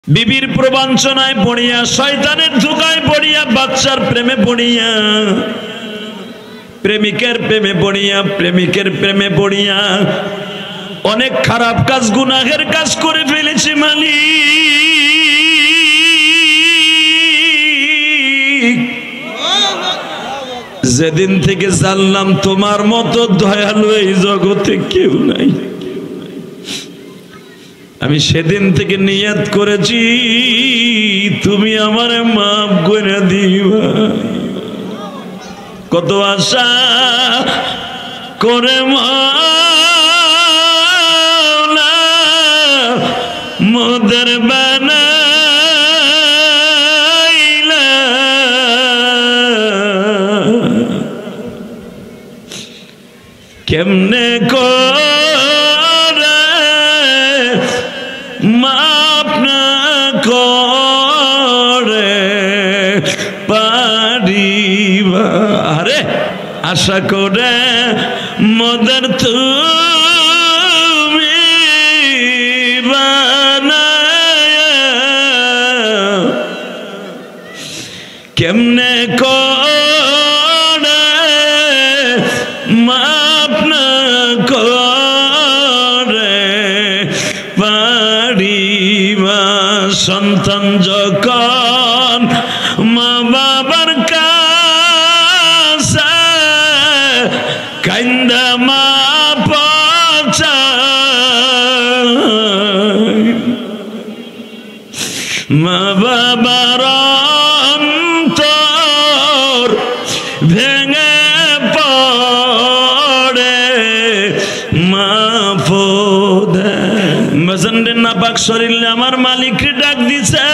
বিবির প্রবঞ্চনায় পড়িয়া, শয়তানের ধোঁকায় পড়িয়া, বাচ্চার প্রেমে পড়িয়া, প্রেমিকের প্রেমে পড়িয়া, প্রেমিকের প্রেমে পড়িয়া অনেক খারাপ কাজ, গুনাহের কাজ করে ফেলেছে মালিক। যেদিন থেকে জানলাম তোমার মতো দয়ালু এই জগতে কেউ নাই, আমি সেদিন থেকে নিয়ত করেছি তুমি আমারে মাফ করে দিবা। কত আশা করে মাওলা মোদের বানাইলা, কেমনে মাপ না করে পারিবা। আরে আশা করে মদের তুমি বানায়া, কেমনে করে মাপ না করে পারিবা। সন্তান যখন মা বাবার কাছে কান্দা মা পাচায়, মা বাবার অন্তর ভেঙে পড়ে মাফ দেয়। মজন্ডে নাপাক শরীরে আমার মালিককে ডাক দিছে,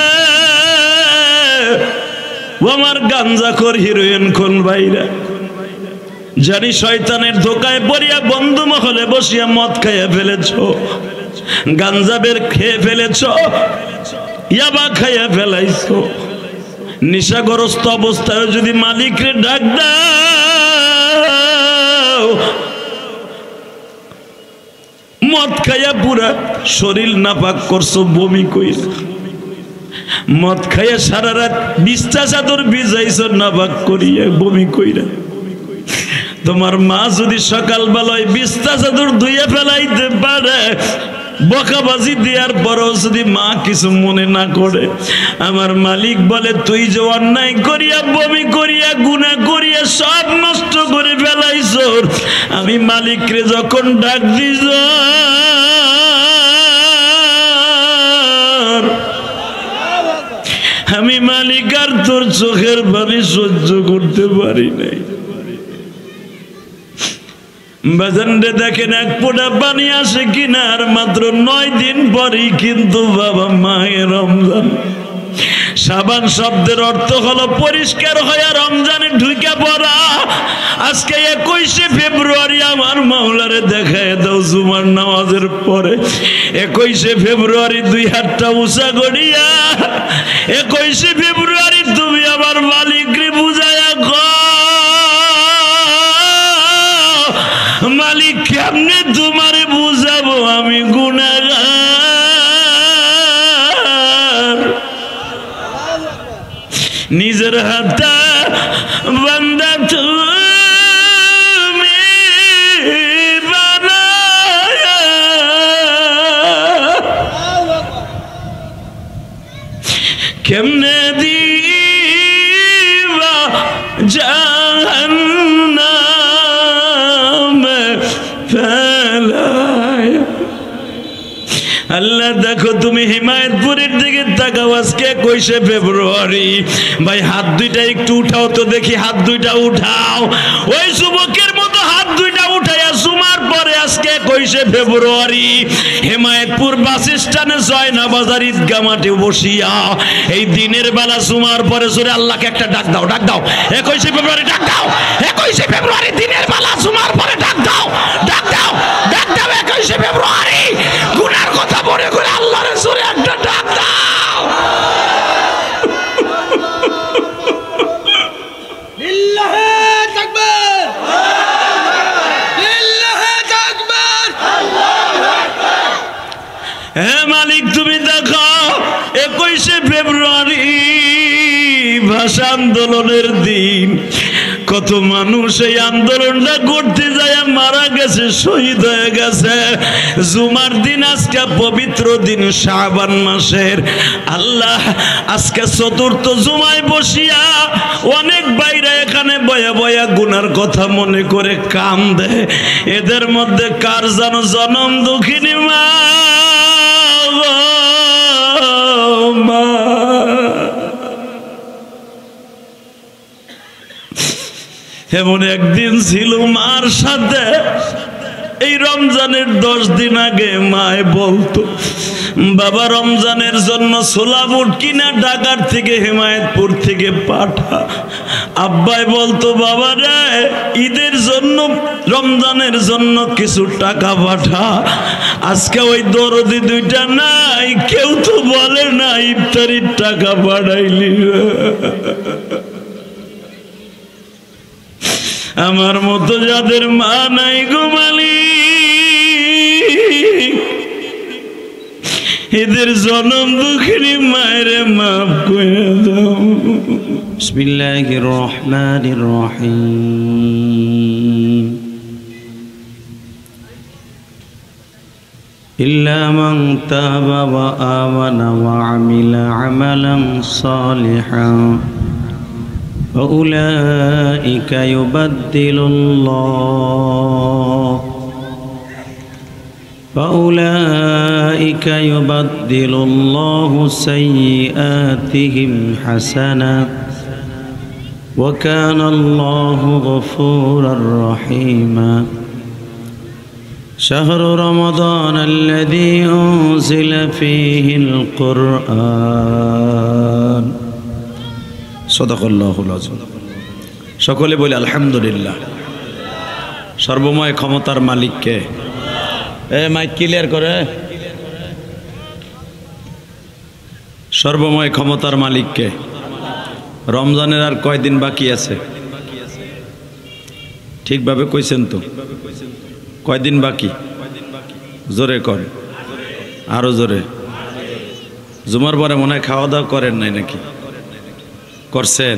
ও আমার গাঞ্জাখোর হিরোইন কোন ভাইরা, জানি শয়তানের ধোকায় পড়িয়া বন্ধু মহলে বসিয়া মদ খাইয়া ফেলেছ, গাঞ্জা বের খেয়ে ফেলেছ, ইয়াবা খাইয়া ফেলাইছ। নিশাগ্রস্ত অবস্থায় যদি মালিকরে ডাক দাও, মদ খাইয়া পুরা শরীর নাপাক করছো, বমি কইরা, মদ খাইয়া সারা রাত বিছটা চাদর ভিজাইছো নাপাক করিয়া, বমি কইরা। তোমার মা যদি সকালবেলায় বিছটা চাদর ধুইয়া ফেলাইতে পারে, বকাবাজি দেওয়ার পরও যদি মা কিছু মনে না করে, আমার মালিক বলে তুই যে অন্যায় করিয়া, বমি করিয়া, গুনাহ করিয়া সব নষ্ট করে ফেলাইছ, আমি মালিকরে যখন ডাক দিছ, আমি মালিক আর তোর চোখের পানি সহ্য করতে পারি নাই। বাজানরে দেখেন এক ফোঁটা পানি আসে কিনা, আর মাত্র 9 দিন পরেই কিন্তু বাবা মাহে রমজান। সাবান শব্দের অর্থ হলো পরিষ্কার হয়ে রমজানে ঢুকে পড়া। আজকে 21শে ফেব্রুয়ারি আমার মাওলারে দেখায় দাও জুমার নামাজের পরে। 21শে ফেব্রুয়ারি 2 হাতটা উঁচা করিয়া 21শে ফেব্রুয়ারি তুমি আমার মালিকরে বুঝায়া মালিক কেমনে তোমারে বুঝাবো আমি গুনাহগার, নিজের হাতে বান্দা তুমি বানায়া, কেমনে দিবা জাহান্নামে ফেলায়া। আল্লাহ দেখো তুমি হিমায়তপুরের দিকে তাকাও, আজকে 21শে ফেব্রুয়ারি। ভাই হাত দুইটা একটু উঠাও তো দেখি, হাত দুইটা উঠাও, ওই যুবকের মতো হাত দুইটা উঠাইয়া জুমার পরে আজকে 21শে ফেব্রুয়ারি হিমায়তপুর বাস স্ট্যান্ডে জয়নাবাজার ঈদগাহ মাঠে বসিয়া এই দিনের বেলা জুমার পরে জোরে আল্লাহকে একটা ডাক দাও, ডাক দাও 21শে ফেব্রুয়ারি, ডাক দাও 21শে ফেব্রুয়ারি দিনের বেলা জুমার পরে ডাক দাও, ডাক দাও, ডাক দাও 21শে ফেব্রুয়ারি। গুনার কথা মনে করে আল্লাহর জোরে একটা ডাক দাও। লিল্লাহে তাকবীর, লিল্লাহে তাকবীর। হে মালিক তুমি দেখো ভাষা আন্দোলনের দিন। কত মানুষ এই আন্দোলনটা করতে যায় মারা গেছে, শহীদ হয়ে গেছে। জুমার দিন আজকে পবিত্র দিন শাবান মাসের। আল্লাহ আজকে চতুর্থ জুমায় বসিয়া অনেক বাইরে এখানে বয়া বয়া গুনার কথা মনে করে কান্দে। এদের মধ্যে কার যেন জনম দুঃখিনী মা এমন একদিন ছিল মার সাথে এই রমজানের 10 দিন আগে মায় বলতো, বাবা রমজানের জন্য ছোলা বুট কিনা ঢাকার থেকে হেমায়েতপুর থেকে পাঠা। আব্বাই বলতো, বাবা রে ঈদের জন্য রমজানের জন্য কিছু টাকা পাঠা। আজকে ওই দরদি দুইটা নাই, কেউ তো বলে না ইফতারির টাকা পাঠাইলি। আমার মতো যাদের মা নাই গো মালিক, এদের জনম দুঃখিনী মায়ের মাফ করে দাও। বিসমিল্লাহির রহমানির রহিম। ইল্লা মান তাবা ওয়া আমানা ওয়া আমিলা আমালান সালিহান فأولئك يبدل الله سيئاتهم حسنات وكان الله غفورا رحيما. شهر رمضان الذي أنزل فيه القرآن. সদাকাল্লাহুল আযীম। সকলে বলি আলহামদুলিল্লাহ। সর্বময় ক্ষমতার মালিককে। মাইক ক্লিয়ার করে। সর্বময় ক্ষমতার মালিককে। রমজানের আর কয়দিন বাকি আছে? ঠিকভাবে কইছেন তো? কয়দিন বাকি? জোরে কর, আরো জোরে। জুমার পরে মনে হয় খাওয়া দাওয়া করেন নাই নাকি? করছেন?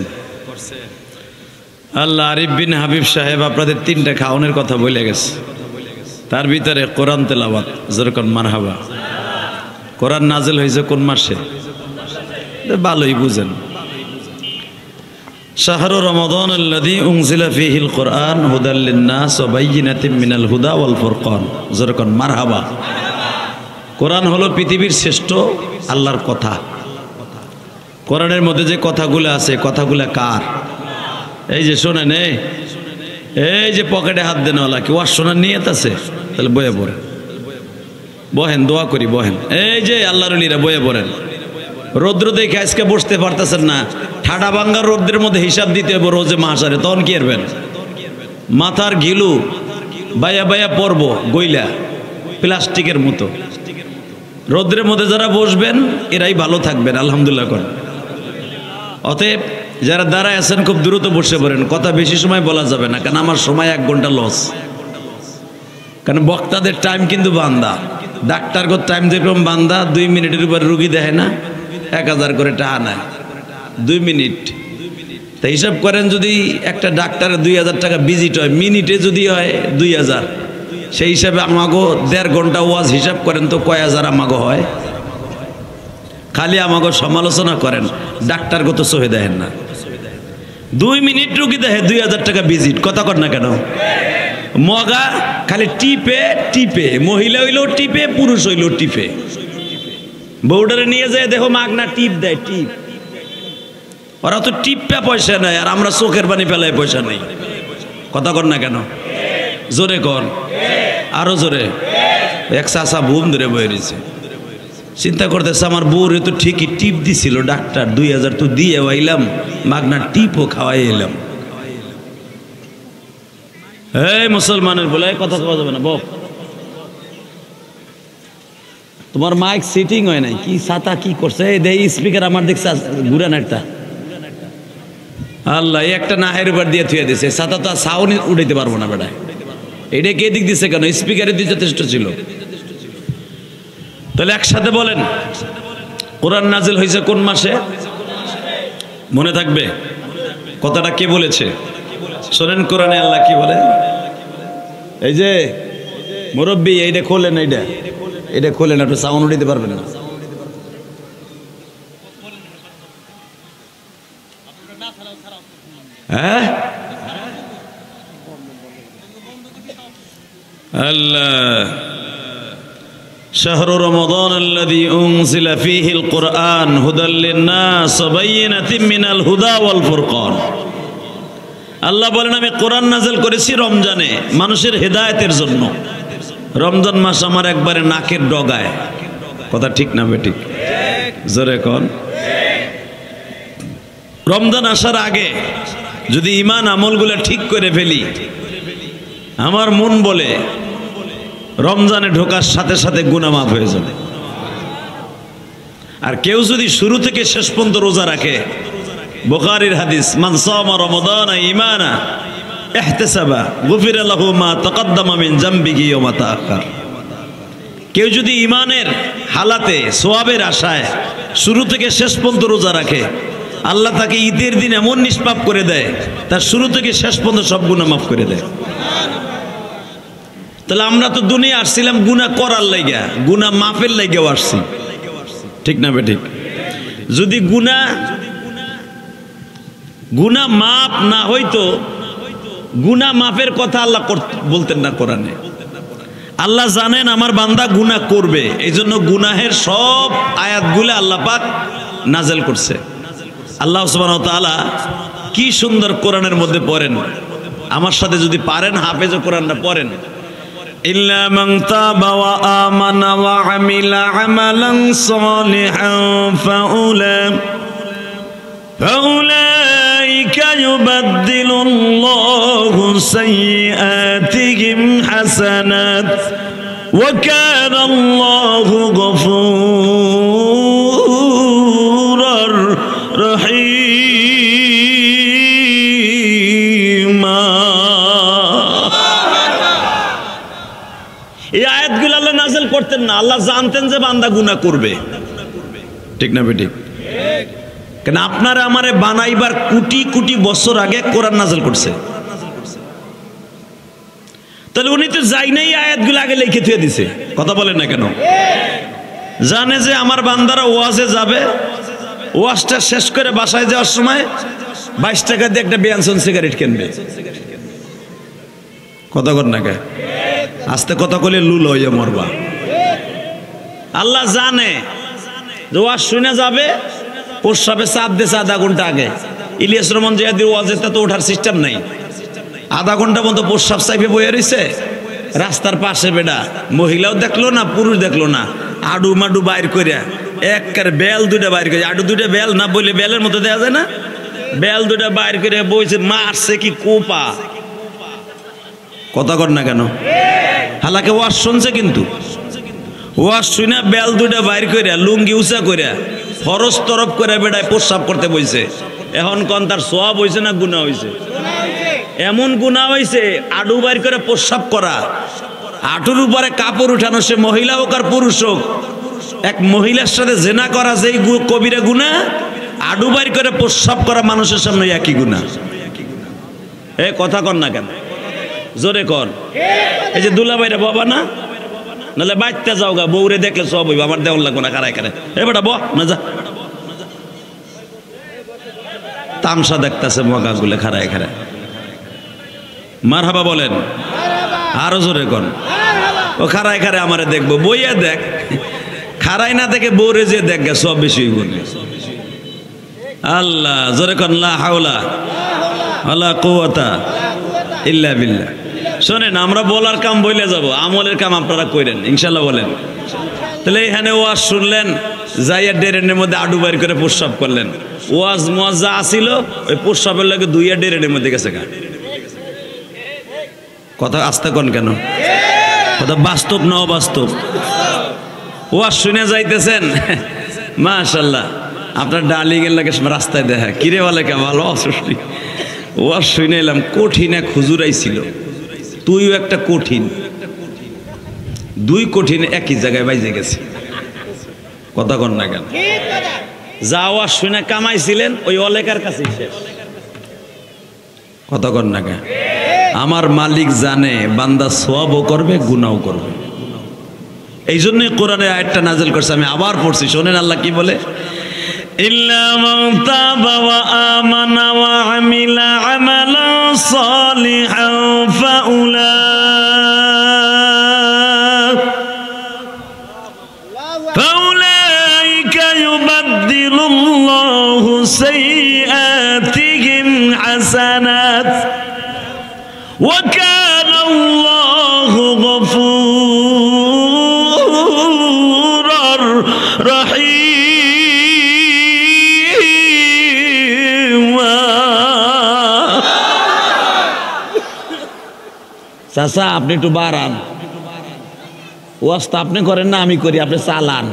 আল্লাহ আরিফ বিন হাবিব সাহেব আপনাদের 3টা খাওয়ানোর কথা বলে গেছে, তার ভিতরে কোরআন তেলাওয়াত। যেরকম মারহাবা। কোরআন নাজিল হয়েছে কোন মাসে? ভালোই বুঝেন। শাহরু রমাদান আল্লাযী উনজিলা ফীহিল কুরআন হুদাল লিন-নাস ওয়া বাইয়িনাতিন মিনাল হুদা ওয়াল ফুরকান। যেরকম মারহাবা। কোরআন হলো পৃথিবীর শ্রেষ্ঠ আল্লাহর কথা। কোরআনের মধ্যে যে কথাগুলো আছে, কথাগুলো কার? এই যে শোনেন, এই যে পকেটে হাত দেনওয়ালা কি ওয়াজ শোনার নিয়ত আছে? তাহলে বয়ে পড়েন, বহেন, দোয়া করি বহেন। এই যে আল্লাহর ওলিরা বয়ে পড়েন। রৌদ্র দেখে আজকে বসতে পারতেছেন না, ঠাডা ভাঙ্গার রৌদ্রের মধ্যে হিসাব দিতে হবে রোজে মাহশারে, তখন কি করবেন? মাথার ঘিলু বাইয়া বাইয়া পড়ব গইলা প্লাস্টিকের মতো। রৌদ্রের মধ্যে যারা বসবেন এরাই ভালো থাকবেন, আলহামদুলিল্লাহ করেন। অতএব যারা দাঁড়ায় আছেন খুব দ্রুত বসে পড়েন, কথা বেশি সময় বলা যাবে না, কারণ আমার সময় 1 ঘন্টা লস। কারণ বক্তাদের টাইম কিন্তু বান্দা, ডাক্তারগত টাইম যেরকম বান্দা, 2 মিনিটের উপর রুগী দেখে না, 1000 করে টাকা নেয় 2 মিনিট। তা হিসাব করেন, যদি একটা ডাক্তারের 2000 টাকা ভিজিট হয়, মিনিটে যদি হয় 2000, সেই হিসাবে আমাগো 1.5 ঘন্টা ওয়াজ হিসাব করেন তো কয় হাজার আমাগো হয়। খালি আমাগো সমালোচনা করেন, ডাক্তারগত সহে দেখেন না। 2 মিনিট রুগী দেখে 2000 টাকা ভিজিট, কথা কর না কেন? মগা খালি টিপে টিপে, মহিলা হইলেও টিপে, পুরুষ হইলেও টিপে। বউডারে নিয়ে যায় দেখো মাগনা টিপ দেয়, টিপ। ওরা তো টিপে পয়সা নেয়, আর আমরা চোখের পানি ফেলায় পয়সা নেই, কথা কর না কেন? জোরে কর, আরো জোরে। এক চাষা বুম ধরে বয়ে রয়েছে, চিন্তা করতেছে আমার বউর তো ঠিকই টিপ দিছিল ডাক্তার, 2000 তো দিয়ে আইলাম, মাগনা টিপও খাওয়াই এলাম। এই মুসলমানের বলে কথা কওয়া যাবে না, বক। তোমার মাইক সিটিং হয় নাই, কি ছাতা কি করছে? এই দেই স্পিকার আমার দেখছে ঘুরান একটা। আল্লাহ, একটা নাহের উপর দিয়ে থুয়ে দিছে, ছাতা তো সাউন্ড উঠাইতে পারবো না বেটা। এটা কে দিক দিছে কেন? স্পিকারে দিয়ে যথেষ্ট ছিল। তাহলে একসাথে বলেন, কোরআন নাজিল হয়েছে কোন মাসে? মনে থাকবে? কথাটা কে বলেছে শোনেন কোরআনে আল্লাহ কি বলে এই যে মুরব্বী এইটা খোলেন এটা খোলেন একটু সাউন্ড দিতে পারবেন না হ্যাঁ আল্লাহ شهر رمضان الذي أنزل فيه القرآن هدى للناس وبينات من الهدى والفرقان আল্লাহ বলেন আমি কোরআন নাযিল করেছি রমজানে মানুষের হেদায়েতের জন্য রমজান মাস আমার একবারে নাকের ডগায় কথা ঠিক না বেঠিক জোরে কোন রমজান আসার আগে যদি ঈমান আমলগুলো ঠিক করে ফেলি আমার মন বলে রমজানে ঢোকার সাথে সাথে গুনাহ মাফ হয়ে যাবে আর কেউ যদি শুরু থেকে শেষ পর্যন্ত রোজা রাখে বুখারীর হাদিস মান সামা রমাদান ঈমানা ইহতিসাবা গুফিরা লাহু মা তাকদ্দামা মিন জামবিহি ওয়া মা তাআখার কেউ যদি ঈমানের হালাতে সওয়াবের আশায় শুরু থেকে শেষ পর্যন্ত রোজা রাখে আল্লাহ তাকে ঈদের দিন এমন নিষ্পাপ করে দেয় তার শুরু থেকে শেষ পর্যন্ত সব গুনাহ মাফ করে দেয় তাহলে আমরা তো দুনিয়া আসছিলাম গুনাহ করার লাগা গুনাহ মাফের লাগা আসছি ঠিক না বেঠিক যদি গুনাহ মাফ না হইতো গুনাহ মাফের কথা আল্লাহ বলতেন না কোরআনে আল্লাহ জানেন আমার বান্দা গুনাহ করবে এইজন্য গুনাহের সব আয়াতগুলো আল্লাহ পাক নাযিল করছে আল্লাহ সুবহানাহু ওয়া তাআলা কি সুন্দর কোরআনের মধ্যে পড়েন আমার সাথে যদি পারেন হাফেজ কোরআনটা পড়েন ইল্লা মান তাবা ওয়া আমানা ওয়া আমিলা আমালান সালিহান ফাউলাইকা ইউবাদদিলুল্লাহু সাইয়্যাতিহিম হাসানাত ওয়া কানা আল্লাহু গফুরার রহিমা এই আয়াতগুলো আল্লাহ নাযিল করতেন না আল্লাহ জানতেন যে বান্দা গুনাহ করবে ঠিক না বেঠিক কেন আপনারা আমারে বানাইবার কোটি কোটি বছর আগে কোরআন নাযিল করছে তাহলে উনি তো যাই নাই আয়াতগুলো আগে লিখে দিয়ে দিছে কথা বলেন না কেন জানে যে আমার বান্দারা ওয়াজে যাবে ওয়াজটা শেষ করে বাসায় যাওয়ার সময় 22 টাকা দিয়ে একটা বেনসন সিগারেট কিনবে কথা কর না কে আস্তে কথা কইলে লুল হইয়া মরবা আল্লাহ জানে যে ওয়াজ শুনে যাবে প্রস্রাবে চাপ দিয়েছে আধা ঘন্টা আগে ইলিয়াস রহমান জিয়াদির ওয়াজেতে তো ওঠার সিস্টেম নাই আধা ঘন্টা মতো প্রস্রাব চাইপে বইয়া রইছে রাস্তার পাশে বেডা মহিলাও দেখলো না পুরুষ দেখলো না আডু মাডু বাইর করিয়া একবারে বেল দুইটা বাইর করে আডু দুইটা বেল না বলে বেলের মতো দেওয়া যায় না বেল দুইটা বাইর করে বইছে মারছে কি কোপা কথা কর না কেন হালাকে ওয়াজ শুনছে কিন্তু ওয়াজ শুনে বেল দুইটা বাইর করিয়া লুঙ্গি উঁচা করিয়া ফরজ তরফ করে বেড়ায় প্রস্রাব করতে বইছে এখন কোন তার সওয়াব হইছে না গুনাহ হইছে এমন গুনাহ হইছে আডু বাইর করে প্রস্রাব করা আটুর উপরে কাপড় উঠানো সে মহিলা হোক আর পুরুষ হোক এক মহিলার সাথে জেনা করা যেই কবিরা গুনাহ আডু বাইর করে প্রস্রাব করা মানুষের সামনে একই গুনাহ এ কথা কর না কেন জোরে কর এই যে দুলাভাইরা বাবা না নাহলে বাইতে যাও গা বউরে দেখলে সব হইব আমার দেওয়ার লাগবো না কারায় কারায় এ বেটা ব না যা তামসা দেখতেছে মগাগুলো খারায় খারায় মারহাবা বলেন আরো জোরে কর ও খারায় খারায় আমারে দেখবো বইয়া দেখ খারাই না দেখে বউরে যে দেখ গে সব বেশি হইব আল্লাহ জোরে কর লা হাওলা ওয়ালা কুওয়াতা ইল্লা বিল্লাহ শোনেন আমরা বলার কাম বইলে যাব আমলের কাম আপনারা করেন ইনশাল্লাহ বলেন তাহলে এখানে ওয়াজ শুনলেন যাইয়া ডেরেনের মধ্যে আডু বাইর করে প্রস্রাব করলেন ওয়াজ মুয়াজ্জা আসিল ওই প্রস্রাবের লাগে দুইয়া ডেরেনের মধ্যে গেছে গা কথা আস্তে কোন কেন কথা বাস্তব না অবাস্তব ওয়াজ শুনে যাইতেছেন মাশাআল্লাহ আপনার ডার্লিং এর লাগে রাস্তায় দেখা কিরে বলে কে ভালো অসুষ্টি ওয়াজ শুনে এলাম কঠিন এক হুজুর আইছিল তুইও একটা কঠিন দুই কঠিন একই জায়গায় বাইজে গেছে কথা কন না কেন যা ওয়াজ শুনে কামাইছিলেন ওই অলেকার কাছে শেষ কতক্ষণ না কে আমার মালিক জানে বান্দা সওয়াবও করবে গুনাহও করবে। এই জন্যই কোরআনে আয়াতটা নাযিল করছে, আমি আবার পড়ছি, শোনেন আল্লাহ কি বলে, ইল্লা মান তাবা ওয়া আমানা ওয়া আমিলা আমালান সালিহান ফাউলাইকা ইউবাদদিলুল্লাহু সাইয়্যাতিহিম হাসানাত ওয়া কানা আল্লাহু গফুরার রহিম। চাচা আপনি একটু বাড়ান, ওয়াজ তো আপনি করেন না, আমি করি, আপনি চালান।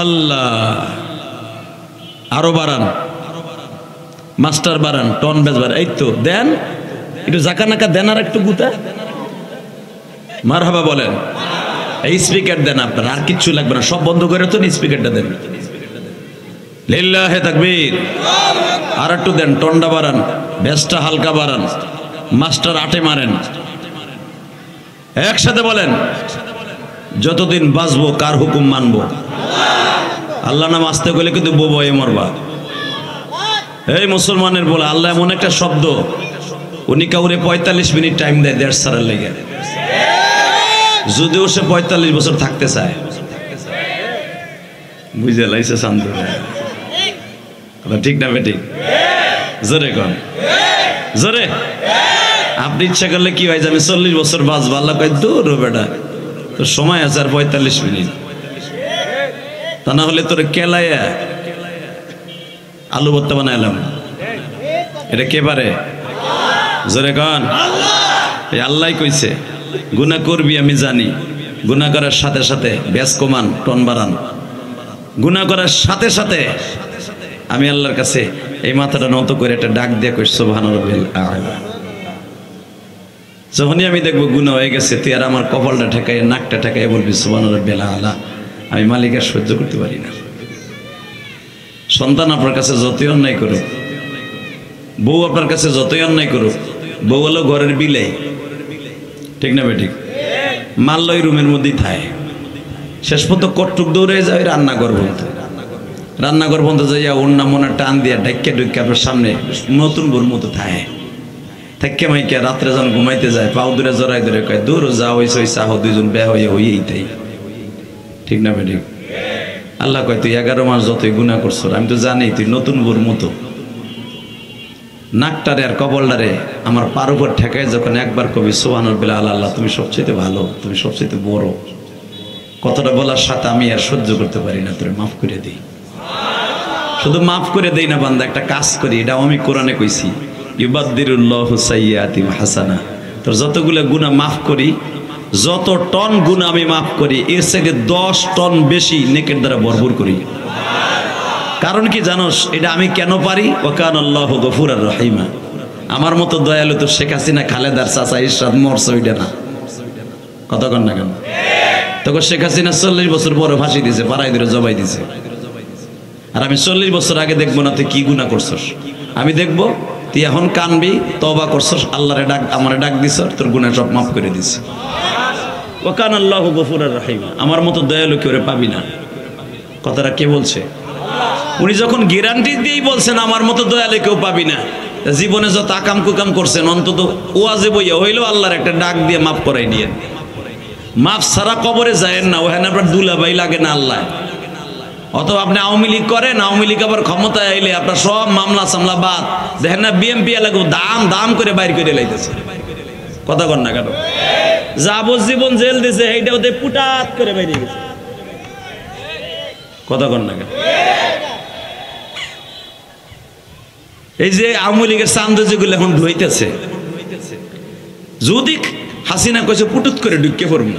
আল্লাহ আরো বাড়ান, মাস্টার বাড়ান, টন বেজ বাড়ান, এই তো দেন একটু জাকা নাকা দেন, আর একটু গুতা মারহাবা বলেন। এই স্পিকার দেন আপনার, আর কিচ্ছু লাগবে না, সব বন্ধ করে তো স্পিকারটা দেন। লিল্লাহি তাকবীর। আর একটু দেন, টন্ডা বাড়ান, বেসটা হালকা বাড়ান, মাস্টার আটে মারেন। একসাথে বলেন, যতদিন বাঁচবো কার হুকুম মানবো? আল্লাহ নাম আসতে গেলে কিন্তু বয়ে মরবা। এই মুসলমানের বলে আল্লাহ এমন একটা শব্দ, উনি কাউরে 45 মিনিট টাইম দেয় দেড় সারের লেগে, যদিও সে 45 বছর থাকতে চায়। বুঝে লাইছে শান্ত, ঠিক না বেটি? জোরে কন, জোরে। আপনি ইচ্ছা করলে কি হয় যে আমি 40 বছর বাঁচবো, আল্লাহ কয় দূর বেটা, তোর সময় আছে আর 45 মিনিট, তা না হলে তোর কেলাইয়া আলু ভর্তা বানাইলাম। এটা কে পারে? জোরে কন। এই আল্লাহ কইছে গুনাহ করবি আমি জানি, গুনাহ করার সাথে সাথে ব্যাস কমান, টন বাড়ান। গুনাহ করার সাথে সাথে আমি আল্লাহর কাছে এই মাথাটা নত করে একটা ডাক দিয়ে কই সুবহানাল্লাহিল আ'লা। যখনই আমি দেখবো গুনাহ হয়ে গেছে, তুই আর আমার কপালটা ঠেকাই নাকটা ঠেকাই বলবি সুবহানাল্লাহিল আ'লা। আমি মালিকের সহ্য করতে পারি না। সন্তান আপনার কাছে যতই অন্যায় করুক, বউ আপনার কাছে যতই অন্যায় করুক, বউ হলো ঘরের বিলে, ঠিক না বেঠিক? মারল ওই রুমের মধ্যেই থাকে, শেষ পর্যন্ত কটটুক দৌড়ে যায় রান্নাঘর বলতে, রান্নাঘর বন্ধ যাইয়া অন্য মনে টান দিয়া ডাক্কে ডুক্কে আপনার সামনে নতুন বোর মতো থাকে, থাকে মাইকে রাত্রে যখন ঘুমাইতে যায় পাও দূরে জড়াই ধরে কয় দূর যা হয়েছে ওই চাহ, দুইজন বেয়া হইয়া হইয়েই তাই, ঠিক না বেঠিক? আল্লাহ কয় তুই 11 মাস যতই গুনাহ করছো, আমি তো জানি তুই নতুন বোর মতো। নাকটারে আর কবলটারে আমার পার উপর ঠেকায় যখন একবার কবি সুবহানাল্লাহ, আল্লাহ তুমি সবচেয়ে ভালো, তুমি সবচেয়ে বড়, কতটা বলার সাথে আমি আর সহ্য করতে পারি না, তোরে মাফ করে দিই। শুধু মাফ করে দেই না বান্দা, একটা কাজ করি, এটাও আমি কোরআনে কইছি, ইউবাদদিরুল্লাহু সাইয়্যাতিহিম হাসানা। তোর যতগুলো গুনাহ মাফ করি, যত টন গুনাহ আমি মাফ করি, এর থেকে 10 টন বেশি নেকের দ্বারা ভরপুর করি। কারণ কি জানোস? এটা আমি কেন পারি? ওয়া কানা আল্লাহু গফুরার রহিমা। আমার মতো দয়ালু তো শেখ হাসিনা, খালেদার চাচা ইরশাদ মরছে ওইটা না, কতক্ষণ না কেন? তখন শেখ হাসিনা 40 বছর পরে ফাঁসি দিয়েছে, পাড়ায় ধরে জবাই দিয়েছে। আর আমি 40 বছর আগে দেখবো না তুই কি গুনাহ করছস, আমি দেখবো তুই এখন কানবি, তওবা করছস, আল্লাহরে ডাক, আমারে ডাক দিছস, তোর গুনাহ সব মাফ করে দিছি। ওয়া কানা আল্লাহু গফুরার রহিমা। আমার মতো দয়ালু কেউ পাবি না। কথাটা কে বলছে? উনি যখন গ্যারান্টি দিয়েই বলছেন আমার মতো দয়ালু কেউ পাবি না, জীবনে যত আকাম কুকাম করছেন অন্তত ওয়াজে বইয়া হইলেও আল্লাহর একটা ডাক দিয়ে মাফ করাই নিয়েন। মাফ ছাড়া কবরে যায়েন না, ওখানে আপনার দুলাভাই লাগে না আল্লাহ। অথবা আপনি আওয়ামী লীগ করেন, আওয়ামী লীগ আবার ক্ষমতায় আইলে আপনার সব মামলা সামলা বাদ, দেখেন না বিএমপি এলাকা দাম দাম করে বাইর করে লাইতেছে, কথা কন না কেন? যাবজ্জীবন জেল দিছে, এইটা ওদের পুটাত করে বাইরে গেছে, কথা কন না কেন? এই যে আওয়ামী লীগের চান্দ যেগুলো এখন ধুইতেছে, যদি হাসিনা কইছে পুটুত করে ঢুকে পড়ব,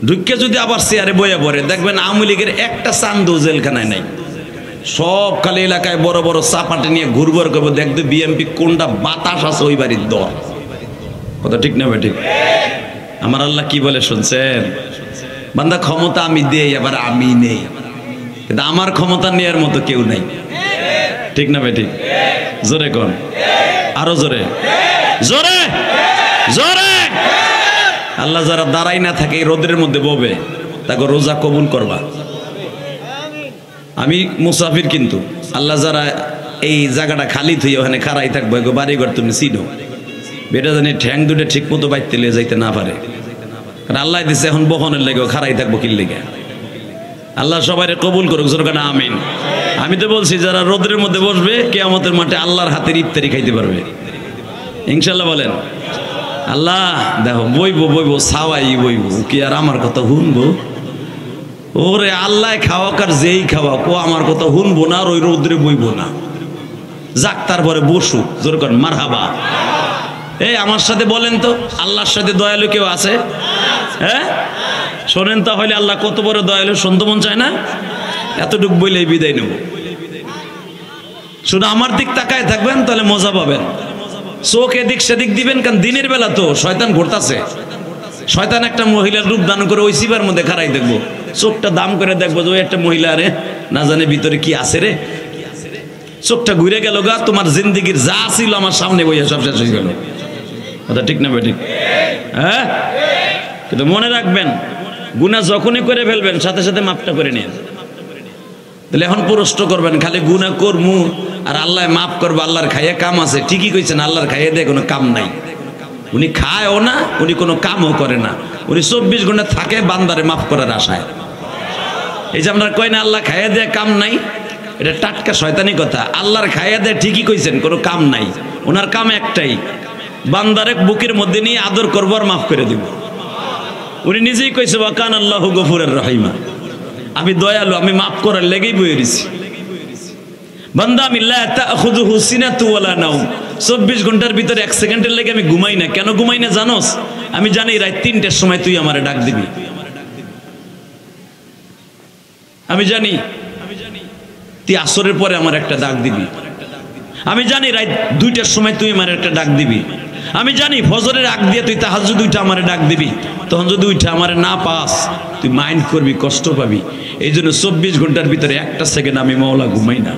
ঢুকে যদি আবার চেয়ারে বইয়া পড়ে, দেখবেন আওয়ামী লীগের একটা চান্দু জেলখানায় নাই, সব খালি এলাকায় বড় বড় চাপাটি নিয়ে ঘুরবর করবো, দেখবে বিএমপি কোনটা বাতাস আছে ওই বাড়ির দর, কথা ঠিক না? ঠিক। আমার আল্লাহ কি বলে শুনছেন? বান্দা ক্ষমতা আমি দেই, আবার আমি নেই, কিন্তু আমার ক্ষমতা নেওয়ার মতো কেউ নাই। ঠিক না ভাই? ঠিক। জোরে কোন, আরো জোরে, জোরে জোরে। আল্লাহ যারা দাঁড়াই না থাকে এই রোদের মধ্যে ববে, তাকে রোজা কবুল করবা। আমি মুসাফির, কিন্তু আল্লাহ যারা এই জায়গাটা খালি থুই ওখানে খারাই থাকবো, বাড়িঘর তুমি চিনো, বেটা জানি ঠ্যাং দুটো ঠিক মতো বাইতে লিয়ে যাইতে না পারে, কারণ আল্লাহ দিচ্ছে এখন বহনের লেগে খারাই থাকবো কিল লেগে। আল্লাহ সবাই কবুল করুক, জোরকান আমিন। আমি তো বলছি যারা রোদের মধ্যে বসবে কিয়ামতের মাঠে আল্লাহর হাতের ইফতারি খাইতে পারবে ইনশাল্লাহ। বলেন আল্লাহ দেখো বইবো বইবো সাওয়াই বইবো, কি আর আমার কথা শুনবো? ওরে আল্লাহ খাওয়াক আর যেই খাওয়া ও আমার কথা শুনবো না, আর ওই রোদ্রে বইবো না, যাক তারপরে বসুক, জোরকান মারহাবা। এই আমার সাথে বলেন তো, আল্লাহর সাথে দয়ালু কেউ আছে? হ্যাঁ শোনেন তাহলে আল্লাহ কত বড় দয়ালু, শুনতে মন চায় না? এতটুকু বইলেই বিদায় নেব। শুধু আমার দিক তাকায় থাকবেন, তাহলে মজা পাবেন। চোখ এদিক সেদিক দিবেন, কারণ দিনের বেলা তো শয়তান ঘুরতাছে। শয়তান একটা মহিলার রূপ দান করে ওই সিবার মধ্যে খারাই দেখবো, চোখটা দাম করে দেখবো যে ওই একটা মহিলা রে, না জানে ভিতরে কি আছে রে। চোখটা ঘুরে গেল গা, তোমার জিন্দিগির যা ছিল আমার সামনে বইয়া সব শেষ হয়ে গেল। কথা ঠিক না বেঠিক? হ্যাঁ, কিন্তু মনে রাখবেন গুনাহ যখনই করে ফেলবেন সাথে সাথে মাপটা করে নিন। তাহলে এখন প্রশ্ন করবেন খালি গুনাহ করমু আর আল্লাহ মাফ করবো, আল্লাহর খাইয়ে কাম আছে। ঠিকই কইছেন, আল্লাহর খাইয়ে দেয় কোনো কাম নাই। উনি খায়ও না, উনি কোনো কামও করে না, উনি 24 ঘন্টা থাকে বান্দারে মাফ করার আশায়। এই যে আমরা কই না আল্লাহ খাইয়ে দেয় কাম নাই, এটা টাটকা শয়তানি কথা। আল্লাহর খাইয়ে দেয় ঠিকই কইছেন, কোনো কাম নাই। ওনার কাম একটাই, বান্দারে বুকের মধ্যে নিয়ে আদর করবো আর মাফ করে দিব। উনি নিজেই কইছে ওয়াকান আল্লাহু গফুরুর রহিমা, আমি দয়ালু, আমি মাফ করার লেগেই বয়ে দিছি। বান্দা আমি লা তাখুযুহু সিনাতু ওয়ালা নাওম, 24 ঘন্টার ভিতরে 1 সেকেন্ডের লেগে আমি ঘুমাই না। কেন ঘুমাই না জানোস? আমি জানি রাত 3টার সময় তুই আমারে ডাক দিবি। আমি জানি তুই আসরের পরে আমার একটা ডাক দিবি। আমি জানি রাত 2টার সময় তুই আমার একটা ডাক দিবি। আমি জানি ফজরের আগ দিয়ে তুই তাহাজ্জুদ উঠে আমারে ডাক দিবি। তখন যদি উঠে আমারে না পাস তুই মাইন্ড করবি, কষ্ট পাবি। এই জন্য 24 ঘন্টার ভিতরে 1টা সেকেন্ড আমি মাওলা ঘুমাই না।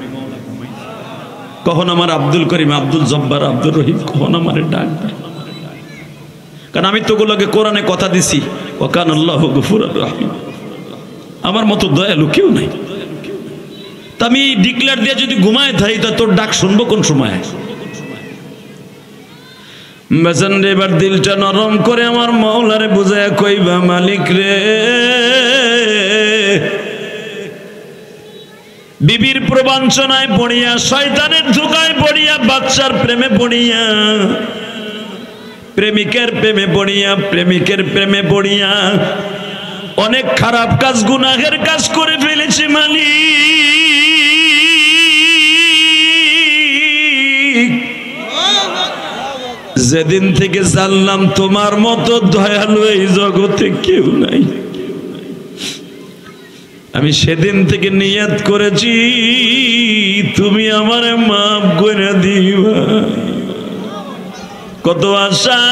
কখন আমার আব্দুল করিম, আব্দুল জব্বার, আব্দুর রহিম কখন আমারে ডাক দেয়, কারণ আমি তোগুলোকে কোরআনে কথা দিছি ওয়াকান আল্লাহু গফুরুর রহিম, আমার মতো দয়ালু কেউ নাই। তা আমি ডিক্লেয়ার দিয়ে যদি ঘুমায় থাই তা তোর ডাক শুনবো কোন সময়? বেচান রে, এবার দিলটা নরম করে আমার মাওলারে বুঝায় কইবা মালিক রে, বিবির প্রবঞ্চনায় পড়িয়া, শয়তানের ধোঁকায় পড়িয়া, বাচ্চার প্রেমে পড়িয়া, প্রেমিকের প্রেমে পড়িয়া, প্রেমিকের প্রেমে পড়িয়া অনেক খারাপ কাজ, গুনাহের কাজ করে ফেলেছে মালিক। যেদিন থেকে জানলাম তোমার মতো দয়ালু এই জগতে কেউ নাই, আমি সেদিন থেকে নিয়ত করেছি তুমি আমারে মাফ করে দিবা। কত আশা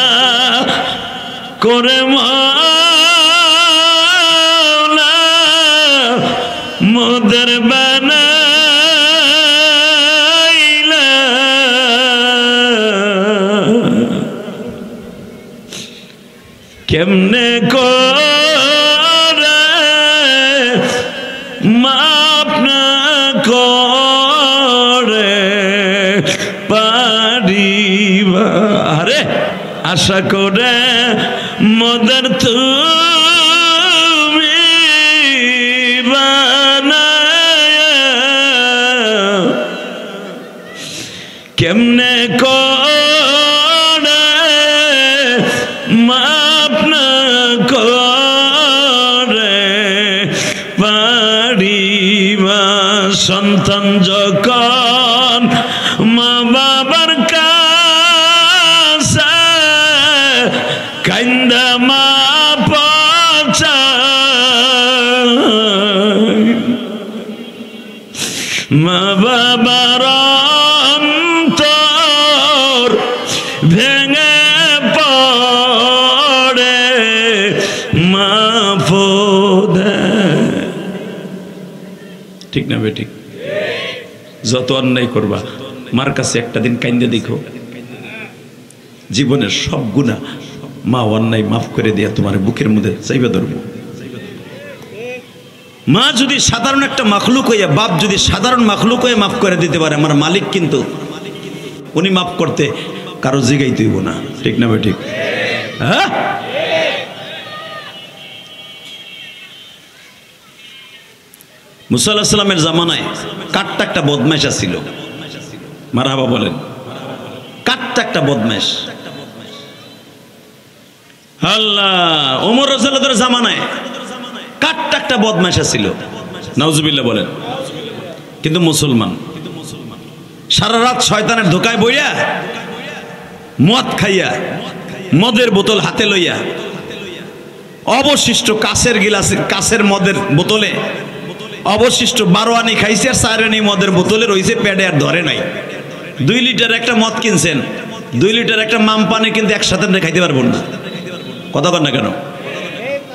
করে মাওলা মোদের বানাইলা, কেমনে করে মাপ না করে পারিবা। আরে আশা করে মোদের তুমি বানায়া, কেমনে করে মাপ না করে পারিবা। সন্তান যখন মা বাবার কাছে কান্দা মা পাচায়, মা বাবার অন্তর ভেঙে পড়ে মাফ দেয়। ঠিক না বেঠিক? যত অন্যায় করবা মার কাছে একটা দিন কাইন্দে দেখো, জীবনের সব গুনাহ মা অন্যায় মাফ করে দিয়া তোমার বুকের মধ্যে চাইবে ধরবো। মা যদি সাধারণ একটা মাখলুক হইয়া, বাপ যদি সাধারণ মাখলুক হয়ে মাফ করে দিতে পারে, আমার মালিক কিন্তু উনি মাফ করতে কারো জিগাইতে হইব না। ঠিক না ভাই? ঠিক। হ্যাঁ, মুসা আলাইহিস সালামের জামানায় কাটটা একটা বদমাইশ ছিল। মারহাবা বলেন। কাটটা একটা বদমাইশ। আল্লাহ, ওমর রাদিয়াল্লাহু জামানায় কাটটা একটা বদমাইশ ছিল। নাউজুবিল্লাহ বলেন। কিন্তু মুসলমান, সারা রাত শয়তানের ধোকায় বইয়া, মদ খাইয়া, মদের বোতল হাতে লইয়া, অবশিষ্ট কাছের গিলাসে, কাছের মদের বোতলে অবশিষ্ট 12 আনি খাইছে আর 4 আনি মদের বোতলে রইছে পেটে, আর ধরে নাই। 2 লিটার একটা মদ কিনছেন, 2 লিটার একটা মাম পানি কিন্তু একসাথে খাইতে পারবেন না। কথা কন না কেন?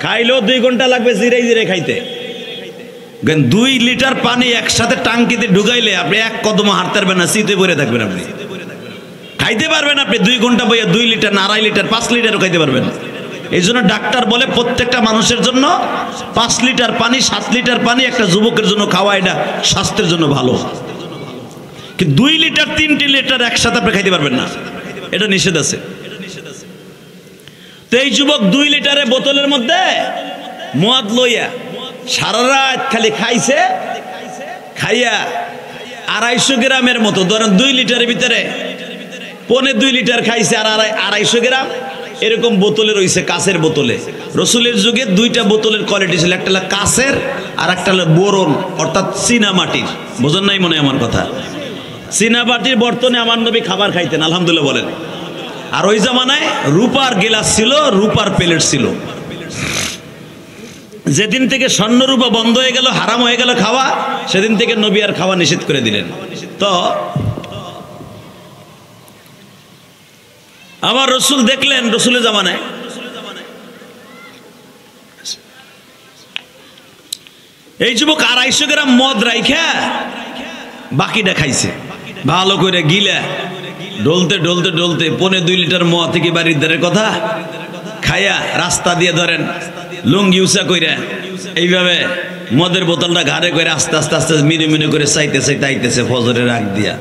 খাইলেও 2 ঘন্টা লাগবে জিরাই জিরাই খাইতে। 2 লিটার পানি একসাথে টাঙ্কিতে ঢুকাইলে আপনি এক কদম হাঁটতে পারবেন না, শীতে পড়ে থাকবেন। আপনি খাইতে পারবেন, আপনি 2 ঘন্টা বইয়া 2 লিটার না 2.5 লিটার 5 লিটারও খাইতে পারবেন। এই জন্য ডাক্তার বলে প্রত্যেকটা মানুষের জন্য 5 লিটার পানি, 7 লিটার পানি একটা যুবকের জন্য খাওয়া, এটা স্বাস্থ্যের জন্য ভালো। কিন্তু 2 লিটার 3 লিটার একসাথে আপনি খাইতে পারবেন না, এটা নিষেধ আছে। তো এই যুবক 2 লিটারের বোতলের মধ্যে মদ লইয়া সারা রাত খালি খাইছে। খাইয়া 250 গ্রামের মতো, ধরেন 2 লিটারের ভিতরে 1.25 লিটার খাইছে, আর 250 গ্রাম এরকম বোতলে রইছে, কাছের বোতলে। রসুলের যুগে 2টা বোতলের কোয়ালিটি ছিল, একটা হলো কাছের আর একটা হলো বোরন, অর্থাৎ চীনা মাটির। বোঝেন নাই মনে আমার কথা? চীনা মাটির বর্তনে আমার নবী খাবার খাইতেন, আলহামদুলিল্লাহ বলেন। আর ওই জামানায় রূপার গিলাস ছিল, রূপার প্লেট ছিল। যেদিন থেকে স্বর্ণরূপা বন্ধ হয়ে গেল, হারাম হয়ে গেল খাওয়া, সেদিন থেকে নবী আর খাওয়া নিষেধ করে দিলেন। তো আমার রসুল দেখলেন, রসুলের জামানায় এই যুবক 250 গ্রাম মদ রাইখা বাকিটা খাইছে, ভালো করে গিলা ডলতে ডলতে ডলতে 1.25 লিটার মদ থেকে বাড়ির ধারের কথা খাইয়া রাস্তা দিয়ে ধরেন লুঙ্গি উঁচা কইরা এইভাবে মদের বোতলটা ঘাড়ে করে আস্তে আস্তে আস্তে মিনে মিনে করে চাইতেছে তাইতেছে ফজরের আগ দিয়া।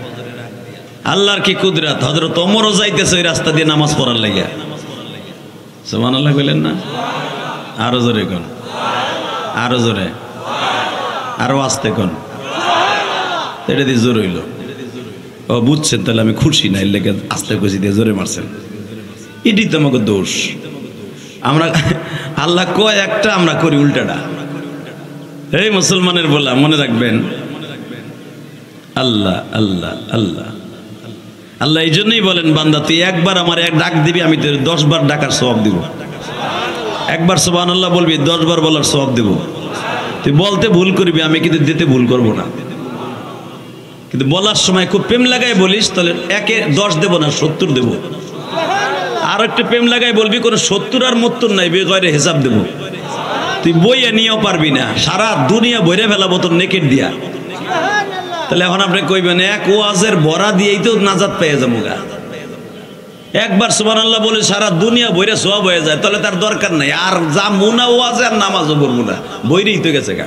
আল্লাহর কি কুদরত, হযরত ওমরও যাইতেছে ওই রাস্তা দিয়ে নামাজ পড়ার লাগিয়া। সুবহানাল্লাহ বলেন না? আরো জোরে কোন, আরো জোরে, আরো আস্তে কোন। এটা দিয়ে জোর হইল। ও বুঝছেন, তাহলে আমি খুশি না, এর লেগে আস্তে খুশি দিয়ে জোরে মারছেন। এটি তো আমাকে দোষ। আমরা আল্লাহ কয় একটা, আমরা করি উল্টাটা। এই মুসলমানের বলা মনে রাখবেন, আল্লাহ আল্লাহ আল্লাহ আল্লাহ। এই জন্যই বলেন, বান্দা তুই একবার আমার এক ডাক দিবি, আমি তোর 10 বার ডাকার সওয়াব দিব। একবার সুবহানাল্লাহ বলবি, 10 বার বলার সওয়াব দিব। তুই বলতে ভুল করবি, আমি কিন্তু দিতে ভুল করব না। কিন্তু বলার সময় খুব প্রেম লাগাই বলিস, তাহলে 1-এ 10 দেব না, 70 দেব। আর একটা প্রেম লাগাই বলবি, কোনো 70 আর 70 নাই, বেগরে হিসাব দেব। তুই বইয়া নিয়েও পারবি না, সারা দুনিয়া বইরে ফেলাবো তোর নেকেট দিয়া। তাহলে এখন আপনি কইবেন, এক ওয়াজের ভরা দিয়েই তো নাজাত পেয়ে যাবো গা। একবার সুবহানাল্লাহ বলে সারা দুনিয়া বইরে সওয়াব হয়ে যায়, তাহলে তার দরকার নাই। আর যা মুনা ওয়াজ আর নামাজও পড়বো না, বইরেই তো গেছে গা।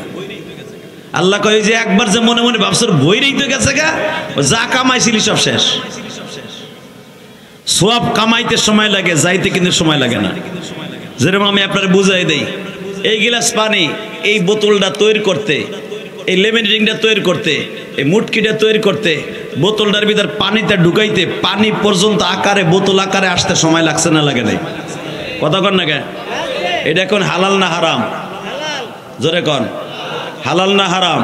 আল্লাহ কয় যে একবার যে মনে মনে ভাবছর বইরেই তো গেছে গা, যা কামাইছিলি সব শেষ। সওয়াব কামাইতে সময় লাগে, যাইতে কিন্তু সময় লাগে না। যেরকম আমি আপনার বুঝাই দেই, এই গিলাস পানি, এই বোতলটা তৈরি করতে, এই লেমন ড্রিঙ্কটা তৈরি করতে, এই মুটকিটা তৈরি করতে, বোতলটার ভিতর পানিটা ঢুকাইতে, পানি পর্যন্ত আকারে বোতল আকারে আসতে সময় লাগছে না লাগে নাই? কথা কন না কে? এটা এখন হালাল না হারাম? জোরে কন, হালাল না হারাম?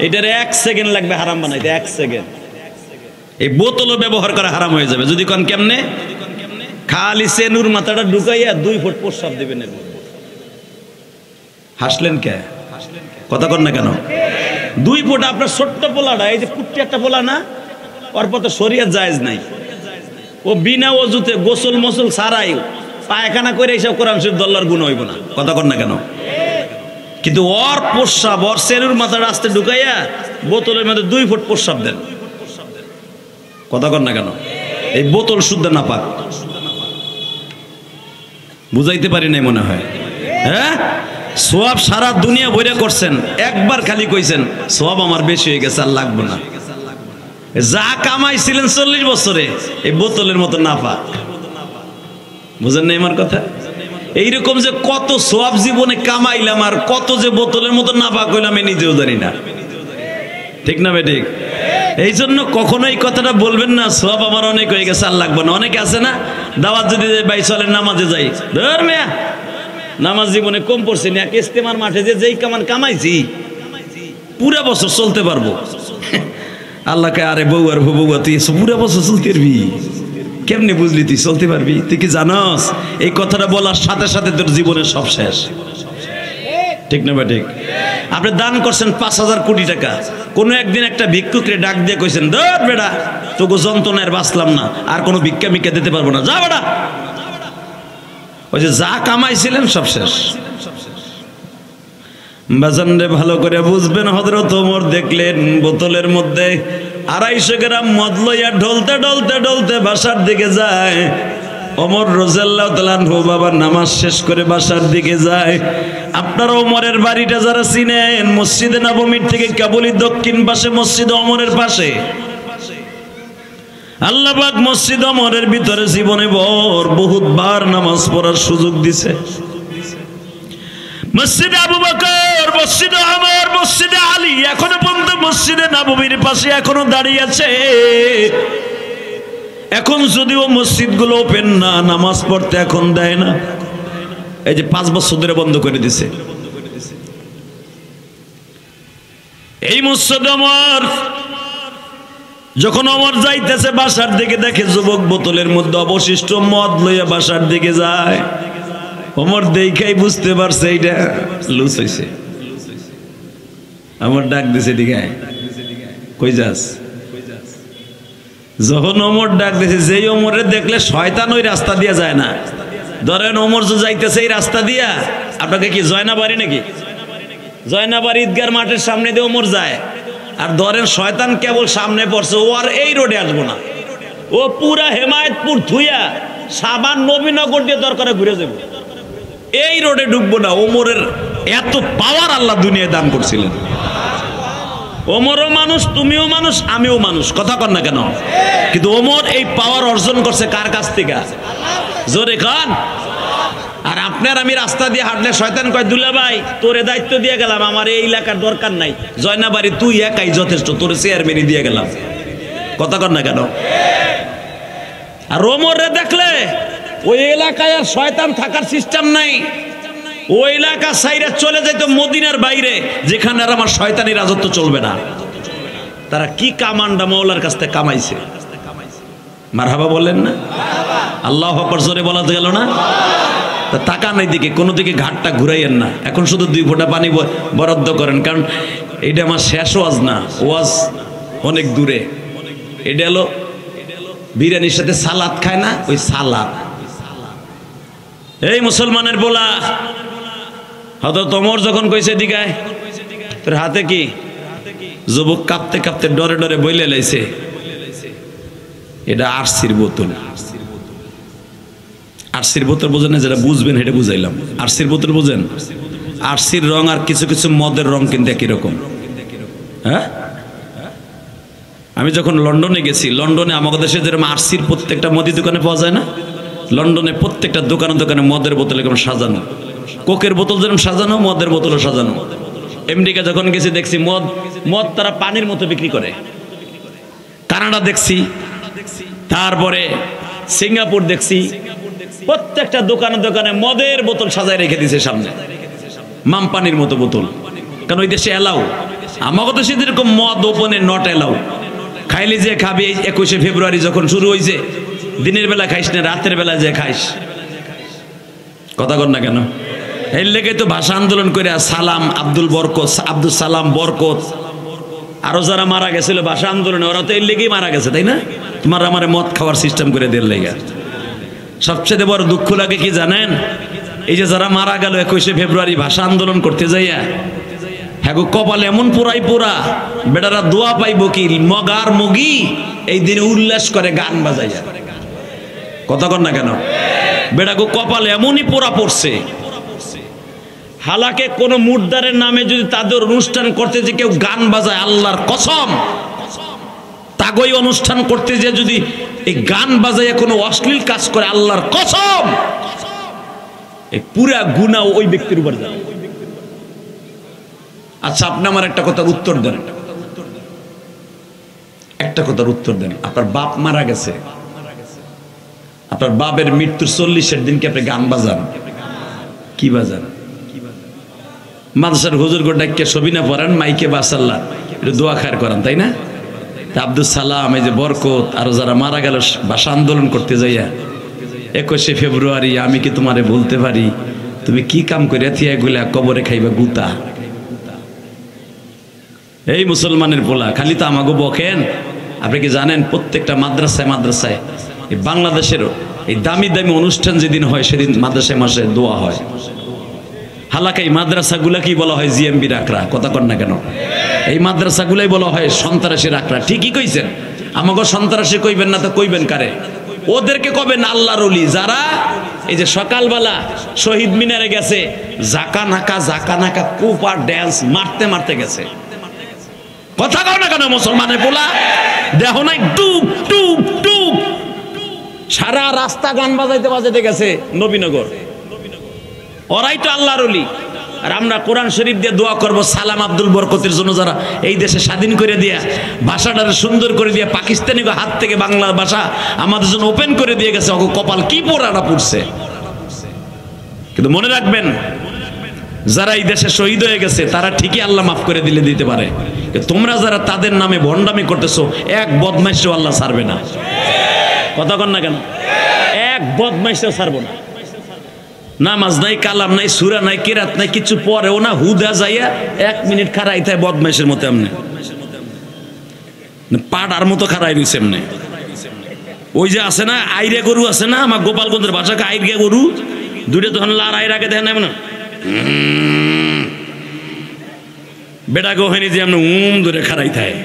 এটার 1 সেকেন্ড লাগবে হারাম বানাইতে, 1 সেকেন্ড। এই বোতলও ব্যবহার করা হারাম হয়ে যাবে। যদি কন কেমনে? খালি সেনুর মাথাটা ঢুকাইয়া 2 ফুট প্রস্রাব দিবেন। হাসলেন কে? কথা কন না কেন? 2 ফুট আপনার ছোট্ট পোলাটা, এই যে কুট্টি একটা পোলা না, ওর পথে শরীয়ত জায়েজ নাই। ও বিনা ওযুতে গোসল মোসল ছাড়াই পায়খানা করে এইসব কোরআন শরীফ দল্লার গুণ হইব না। কথা কন না কেন? কিন্তু ওর প্রস্রাব ওর সেলুর মাথা রাস্তায় ঢুকাইয়া বোতলের মধ্যে 2 ফুট প্রস্রাব দেন। কথা কর না কেন? এই বোতল শুদ্ধ না পাক। বুঝাইতে পারি নাই মনে হয়। হ্যাঁ, সোয়াব সারা দুনিয়া বইরা করছেন, একবার খালি কইছেন সোয়াব আমার বেশি হয়ে গেছে আর লাগবে না। যা কামাইছিলেন 40 বছরে এই বোতলের মতো না পাক। বুঝেন না আমার কথা? এইরকম যে কত সোয়াব জীবনে কামাইলাম আর কত যে বোতলের মতো না পাক হইলাম আমি নিজেও জানি না। ঠিক না বেঠিক? এই জন্য কখনো এই কথাটা বলবেন না সোয়াব আমার অনেক হয়ে গেছে আর লাগবে না। অনেকে আছে না, দাওয়াত যদি ভাই চলেন নামাজে যাই, ধর মিয়া নামাজ জীবনে কম পড়ছে না, ইস্তেমার মাঠে যে যেই কামান কামাইছি পুরা বছর চলতে পারবো। আল্লাহকে আরে বউ আর বউয়া তুই পুরা বছর চলতে পারবি? কেমনে বুঝলি তুই চলতে পারবি? তুই কি জানস এই কথাটা বলার সাথে সাথে তোর জীবনের সব শেষ। ঠিক না ঠিক? আপনি দান করছেন 5,000 কোটি টাকা, কোনো একদিন একটা ভিক্ষুকরে ডাক দিয়ে কইছেন ধর বেটা তোকে যন্ত্রণায় বাঁচলাম না, আর কোনো ভিক্ষা মিক্ষা দিতে পারবো না, যা বেটা। ওই যে যা কামাইছিলেন সব শেষ। বাজান রে ভালো করে বুঝবেন, হযরত ওমর দেখলেন বোতলের মধ্যে 250 গ্রাম মদ লইয়া ঢলতে ঢলতে ঢলতে বাসার দিকে যায়। ওমর রাদিয়াল্লাহু তাআলা আনহু বাবার নামাজ শেষ করে বাসার দিকে যায়। আপনারা ওমরের বাড়িটা যারা চিনেন, মসজিদে নববীর থেকে কেবলই দক্ষিণ পাশে মসজিদ ওমরের পাশে। আল্লাহ পাক মসজিদ ওমরের ভিতরে জীবনে বহুতবার নামাজ পড়ার সুযোগ দিছে। মসজিদে আবু বকর, মসজিদে ওমর, মসজিদে আলী, এখনো পর্যন্ত মসজিদে নববীর পাশে এখনো দাঁড়িয়ে আছে। এখন যদিও মসজিদগুলো ওপেন না, নামাজ পড়তে এখন দেয় না, এই যে 5 বছর ধরে বন্ধ করে দিছে। এই মসজিদ ওমর, যখন ওমর যাইতেছে বাসার দিকে দেখে যুবক বোতলের মধ্যে অবশিষ্ট মদ লইয়া বাসার দিকে যায়। ওমর দেখাই বুঝতে পারছে এইটা লুজ হইছে। আমার ডাক দিছে দিকে, কই যাস? যখন ওমর ডাক দিছে, যেই ওমরে দেখলে শয়তান ওই রাস্তা দিয়ে যায় না। ধরেন ওমর যে যাইতেছে এই রাস্তা দিয়া, আপনাকে কি জয়নাবাড়ি নাকি? জয়নাবাড়ি ঈদগার মাঠের সামনে দিয়ে ওমর যায়, আর ধরেন শয়তান কেবল সামনে পড়ছে, ও আর এই রোডে আসবো না, ও পুরা হেমায়তপুর ধুইয়া সাবান নবীনগর দিয়ে দরকারে ঘুরে যাবো, এই রোডে ঢুকবো না। ওমরের এত পাওয়ার আল্লাহ দুনিয়ায় দান করছিলেন। ওমরও মানুষ, তুমিও মানুষ, আমিও মানুষ, কথা কর না কেন? কিন্তু ওমর এই পাওয়ার অর্জন করছে কার কাছ থেকে? জোরে খান। আর আপনার আমি রাস্তা দিয়ে হাঁটলে শয়তান কয় দুলা ভাই তোরে দায়িত্ব দিয়ে গেলাম, আমার এই এলাকার দরকার নাই, জয়নাবাড়ি তুই একাই যথেষ্ট, তোরে চেয়ারম্যানই দিয়ে গেলাম, কথা কর না কেন? আর ওমরে দেখলে ওই এলাকায় আর শয়তান থাকার সিস্টেম নাই, ওই এলাকা সাইরা চলে যাইতো মদিনার বাইরে, যেখানে আর আমার শয়তানি রাজত্ব চলবে না। তারা কি কামান্ডা মওলার কাছ থেকে কামাইছে, মারহাবা বলেন না? আল্লাহু আকবার জোরে বলা গেল না? তা তাকান এই দিকে, কোনো দিকে ঘাটটা ঘুরাইয়েন না। এখন শুধু 2 ফোঁটা পানি বরাদ্দ করেন, কারণ এটা আমার শেষ ওয়াজ না, ওয়াজ অনেক দূরে। এটা হলো বিরিয়ানির সাথে সালাদ খায় না, ওই সালাদ। এই মুসলমানের বলা হযরত ওমর যখন কইছে দিগায় তোর হাতে কি, যুবক কাঁপতে কাঁপতে ডরে ডরে বইলে লাইছে এটা আরসির বোতল। আরসির বোতল বোঝেন না? যেটা বুঝবেন সেটা বুঝাইলাম। আরসির বোতল বোঝেন? আরসির রং আর কিছু কিছু মদের রং কিন্তু একই রকম। হ্যাঁ, আমি যখন লন্ডনে গেছি, লন্ডনে আমাদের দেশে যেরকম আরসির প্রত্যেকটা মদের দোকানে পাওয়া যায় না, লন্ডনে প্রত্যেকটা দোকানে দোকানে মদের বোতল এরকম সাজানো, কোকের বোতল যেরকম সাজানো, মদের বোতলও সাজানো। আমেরিকা যখন গেছি দেখছি মদ তারা পানির মতো বিক্রি করে। কানাডা দেখছি, তারপরে সিঙ্গাপুর দেখছি, প্রত্যেকটা দোকানে দোকানে মদের বোতল সাজায় রেখে দিয়েছে সামনে, মামপানির মতো বোতল। কারণ ওই দেশে এলাও, আমাকে দেশে যেরকম মদ ওপেনে নট এলাও, খাইলে যে খাবি। 21শে ফেব্রুয়ারি যখন শুরু হয়েছে, দিনের বেলা খাইস না, রাতের বেলা যে খাইস, কথা কর না কেন? এর লেগে তো ভাষা আন্দোলন করে সালাম আব্দুল বরকত, আব্দুল সালাম বরকত, আরো যারা মারা গেছিল ভাষা আন্দোলনে, ওরা তো এর লেগেই মারা গেছে, তাই না? তোমার আমার মদ খাওয়ার সিস্টেম করে দেওয়ার লেগে। সবচেয়ে বড় দুঃখ লাগে কি জানেন? এই যে যারা মারা গেল 21শে ফেব্রুয়ারি ভাষা আন্দোলন করতে যাইয়া, হ্যাঁ গো কপাল এমন পোড়াই পোড়া, বেটারা দোয়া পাইব কি? মগার মগি এই দিনে উল্লাস করে গান বাজাইয়া। কথা কর না কেন? বেটা গো কপাল এমনই পোড়া পড়ছে। হালাকে কোন মুর্দারের নামে যদি তাদের অনুষ্ঠান করতে যে কেউ গান বাজায়, আল্লাহর কসম, তাগই অনুষ্ঠান করতে যে যদি এই গান বাজাইয়া কোনো অশ্লীল কাজ করে, আল্লাহর কসম এই পুরা গুনাহ ওই ব্যক্তির উপর যায়। আচ্ছা আপনি আমার একটা কথার উত্তর দেন, একটা কথার উত্তর দেন। আপনার বাপ মারা গেছে, আপনার বাপের মৃত্যুর 40-এর দিনকে আপনি গান বাজান? কি বাজান? মাদ্রাসার হুজুর গো ডাক্কে সবিনা পড়েন, মাইকে বাসাল্লাহ একটু দোয়া খায়ের করান, তাই না? আব্দুল সালাম, এই যে বরকত, আরো যারা মারা গেল ভাষা আন্দোলন করতে যাইয়া 21শে ফেব্রুয়ারি, আমি কি তোমারে বলতে পারি তুমি কি কাম করে থিয়া গুলা কবরে খাইবা গুতা? এই মুসলমানের পোলা খালি তো আমাকে বকেন। আপনি কি জানেন প্রত্যেকটা মাদ্রাসায় মাদ্রাসায় এই বাংলাদেশেরও এই দামি দামি অনুষ্ঠান যেদিন হয় সেদিন মাদ্রাসায় মাসে দোয়া হয়। হালাকাই মাদ্রাসাগুলা কি বলা হয়? জিএমবি রাখরা। কথা কর না কেন? এই মাদ্রাসাগুলাই বলা হয় সন্ত্রাসী রাখরা। ঠিকই কইছেন। আমাকে সন্ত্রাসী কইবেন না তো কইবেন কারে? ওদেরকে কবেন আল্লাহর ওলি, যারা এই যে সকালবেলা শহীদ মিনারে গেছে, জাকা নাকা কুপা ড্যান্স মারতে মারতে গেছে। কথা কও না কেন মুসলমানের পোলা? দেখো নাই টুপ টুপ টুপ সারা রাস্তা গান বাজাইতে বাজাইতে গেছে নবীনগর। ওরাই তো আল্লাহর ওলি। আর আমরা কোরআন শরীফ দিয়ে দোয়া করব সালাম আব্দুল বরকতের জন্য, যারা এই দেশে স্বাধীন করে দিয়া ভাষাটারে সুন্দর করে দিয়া পাকিস্তানি হাত থেকে বাংলা ভাষা আমাদের জন্য ওপেন করে দিয়ে গেছে। ওকে কপাল কি পোড়াটা পড়ছে। কিন্তু মনে রাখবেন, যারা এই দেশে শহীদ হয়ে গেছে তারা ঠিকই আল্লাহ মাফ করে দিতে পারে। তোমরা যারা তাদের নামে ভণ্ডামি করতেছো, এক বদমাইশও আল্লাহ ছাড়বে না। কথা কন না কেন? এক বদমাইশও ছাড়বো না। নামাজ নাই, কালাম নাই, সূরা নাই, কিরাত নাই, কিছু পরেও না, হুদা যাইয়া 1 মিনিট খাড়াই থাকে বদমাইশের মতো। এমনি পাড়ার মতো খাড়াই রয়েছে এমনি। ওই যে আছে না আইরে গরু আছে না, আমার গোপালগঞ্জের ভাষাকে আইরে গরু, দুইটা তখন লড়াই রাখে দেখেন এমন বেটা গোহানি যে এমন ধরে খাড়াই থাকে।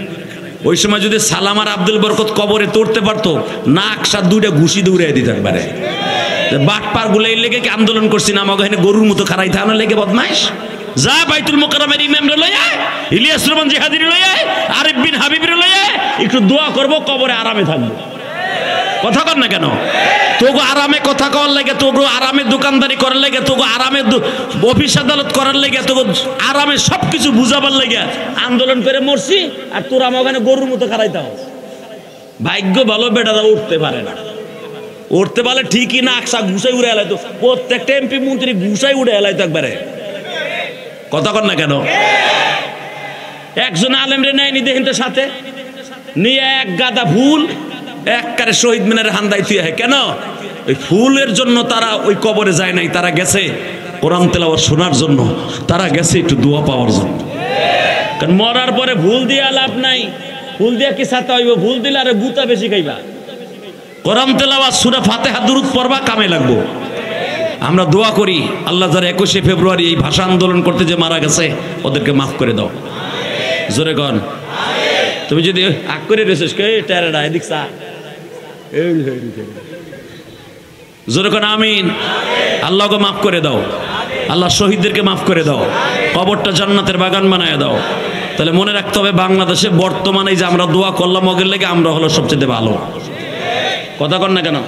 ওই সময় যদি সালাম আর আব্দুল বরকত কবরে তোড়তে পারতো, নাক সাত দুইটা ঘুষি দৌড়াই দিতে একবারে। বাটপার গুলাই লেগে কি আন্দোলন করছি না, আমাকে গরুর মতো খারাই থানা লেগে বদমাইশ। যা বাইতুল মুকাররমের ইমামরে লই আয়, ইলিয়াস রহমান জিহাদির লই আয়, আরিফ বিন হাবিবের লই আয়, একটু দোয়া করব, কবরে আরামে থাকবো। কথা কর না কেন? তোগো আরামে কথা কওয়ার লাগে, তোগো আরামে দোকানদারি করার লাগে, তোগো আরামে অফিস আদালত করার লাগে, তোগো আরামে সবকিছু বুঝাবার লাগে আন্দোলন করে মরছি। আর তোর আমাকে গরুর মতো খারাইতাম। ভাগ্য ভালো বেটারা উঠতে পারে না। উঠতে পারলে ঠিকই না, আকসা ঘুষাই উড়ে এলাইতো। প্রত্যেকটা এমপি মন্ত্রী ঘুষাই উড়ে এলাইতো একবারে। কথা কর না কেন? একজন আলেমরে নেয়নি দেখেন তো সাথে নিয়ে এক গাদা ফুল একবারে শহীদ মিনারে হান্দাই তুই। কেন? ওই ফুলের জন্য তারা ওই কবরে যায় নাই, তারা গেছে কোরআন তেলাওয়াত শোনার জন্য, তারা গেছে একটু দোয়া পাওয়ার জন্য। কারণ মরার পরে ভুল দিয়ে লাভ নাই। ফুল দিয়ে কি সাথে হইব? ভুল দিলে আরে গুতা বেশি খাইবা। কোরআন তেলাওয়াত সূরা ফাতিহা দুরূদ পড়বা, কামে লাগবো। আমরা দোয়া করি আল্লাহ যারা 21শে ফেব্রুয়ারি এই ভাষা আন্দোলন করতে যে মারা গেছে ওদেরকে মাফ করে দাও। জোরে কন। তুমি যদি আগ করে রেছিস কে টেরাডা এদিক চা, জোরে কন আমিন। আল্লাহকে মাফ করে দাও, আল্লাহ শহীদদেরকে মাফ করে দাও, কবরটা জান্নাতের বাগান বানায় দাও। তাহলে মনে রাখতে হবে বাংলাদেশে বর্তমানে যে আমরা দোয়া করলাম ওদের লেগে আমরা হলো সবচেয়ে ভালো। কথা কন না কেন?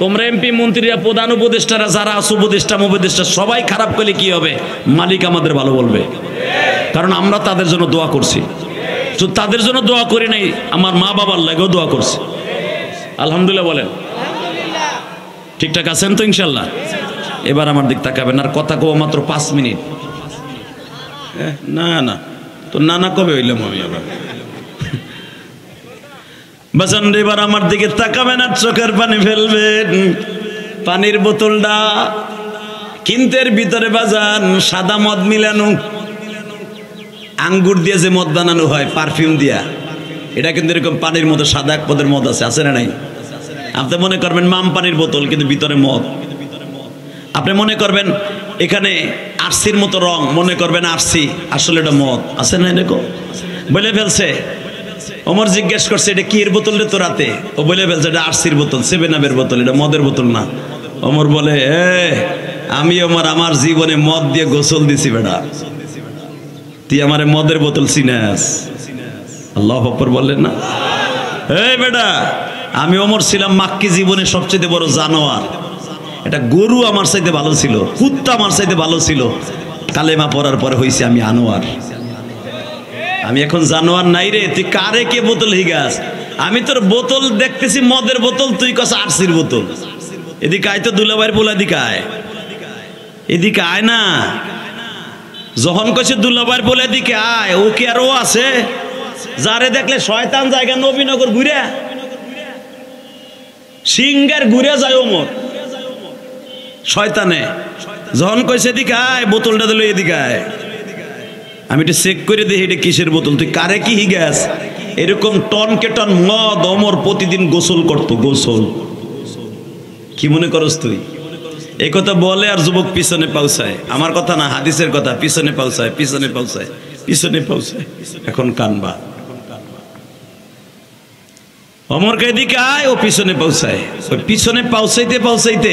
তোমরা এমপি মন্ত্রীরা প্রধান উপদেষ্টারা যারা আছে উপদেষ্টা সবাই খারাপ করলে কি হবে? মালিক আমাদের ভালো বলবে, কারণ আমরা তাদের জন্য দোয়া করছি। তো তাদের জন্য দোয়া করি নাই, আমার মা বাবার লাগেও দোয়া করছি। আলহামদুলিল্লাহ বলেন। ঠিকঠাক আছেন তো ইনশাল্লাহ? এবার আমার দিক তাকাবেন। আর কথা কব মাত্র 5 মিনিট। না তো না কবে হইলাম আমি আবার? বাজান এবার আমার দিকে তাকাবেন আর চোখের পানি ফেলবেন। পানির বোতলটা কিন্তের ভিতরে বাজান সাদা মদ মিলানো, আঙ্গুর দিয়ে যে মদ বানানো হয় পারফিউম দিয়া, এটা কিন্তু এরকম পানির মতো সাদা এক পদের মদ আছে না নাই? আপনি মনে করবেন মাম পানির বোতল, কিন্তু ভিতরে মদ। আপনি মনে করবেন এখানে আরসির মতো রং, মনে করবেন আরসি, আসলে এটা মদ। আছে না এরকম? বলে ফেলছে। ওমর জিজ্ঞেস করছে এটা কি এর বোতল রে তো রাতে? ও বলে ফেলছে এটা আরসির বোতল, 7 আপের বোতল, এটা মদের বোতল না। ওমর বলে আমি আমার জীবনে মদ দিয়ে গোসল দিছি বেটা, তুই আমারে মদের বোতল চিনাস? আল্লাহু আকবার বললেন না? বেটা আমি ওমর ছিলাম মাক্কি জীবনে সবচেয়ে বড় জানোয়ার। এটা গরু আমার চাইতে ভালো ছিল, কুত্তা আমার চাইতে ভালো ছিল। কালেমা পড়ার পরে হইছে আমি আনোয়ার। আমি এখন জানোয়ার নাই রে। তুই কারে কে বোতল হিগাস? আমি তোর বোতল দেখতেছি মদের বোতল, তুই কস আরসির বোতল। এদিকে আয় তো দুলাভাইয়ের পোলা, এদিকে আয়, এদিকে আয় না। যখন কইছে দুলাভাইয়ের পোলা এদিকে আয়, ও কি আর ও আছে যারে দেখলে শয়তান জায়গা নবীনগর ঘুরে সিঙ্গার ঘুরে যায় ওমর শয়তানে। যখন কইছে এদিকে আয়, বোতলটা দিল এদিকে আয়, আমি একটু চেক করে দেখি এটা কিসের বোতল। তুই কারে কি হিগাস? এরকম টন কে টন মদ ওমর প্রতিদিন গোসল করতো, গোসল। কি মনে করস তুই? এই কথা বলে আর যুবক পিছনে পৌঁছায়। আমার কথা না, হাদিসের কথা। পিছনে পৌঁছায়, পিছনে পৌঁছায়, পিছনে পৌঁছায়। এখন কানবা ওমরকে এদিকে আয়, ও পিছনে পৌঁছায়। ওই পিছনে পৌঁছাইতে পৌঁছাইতে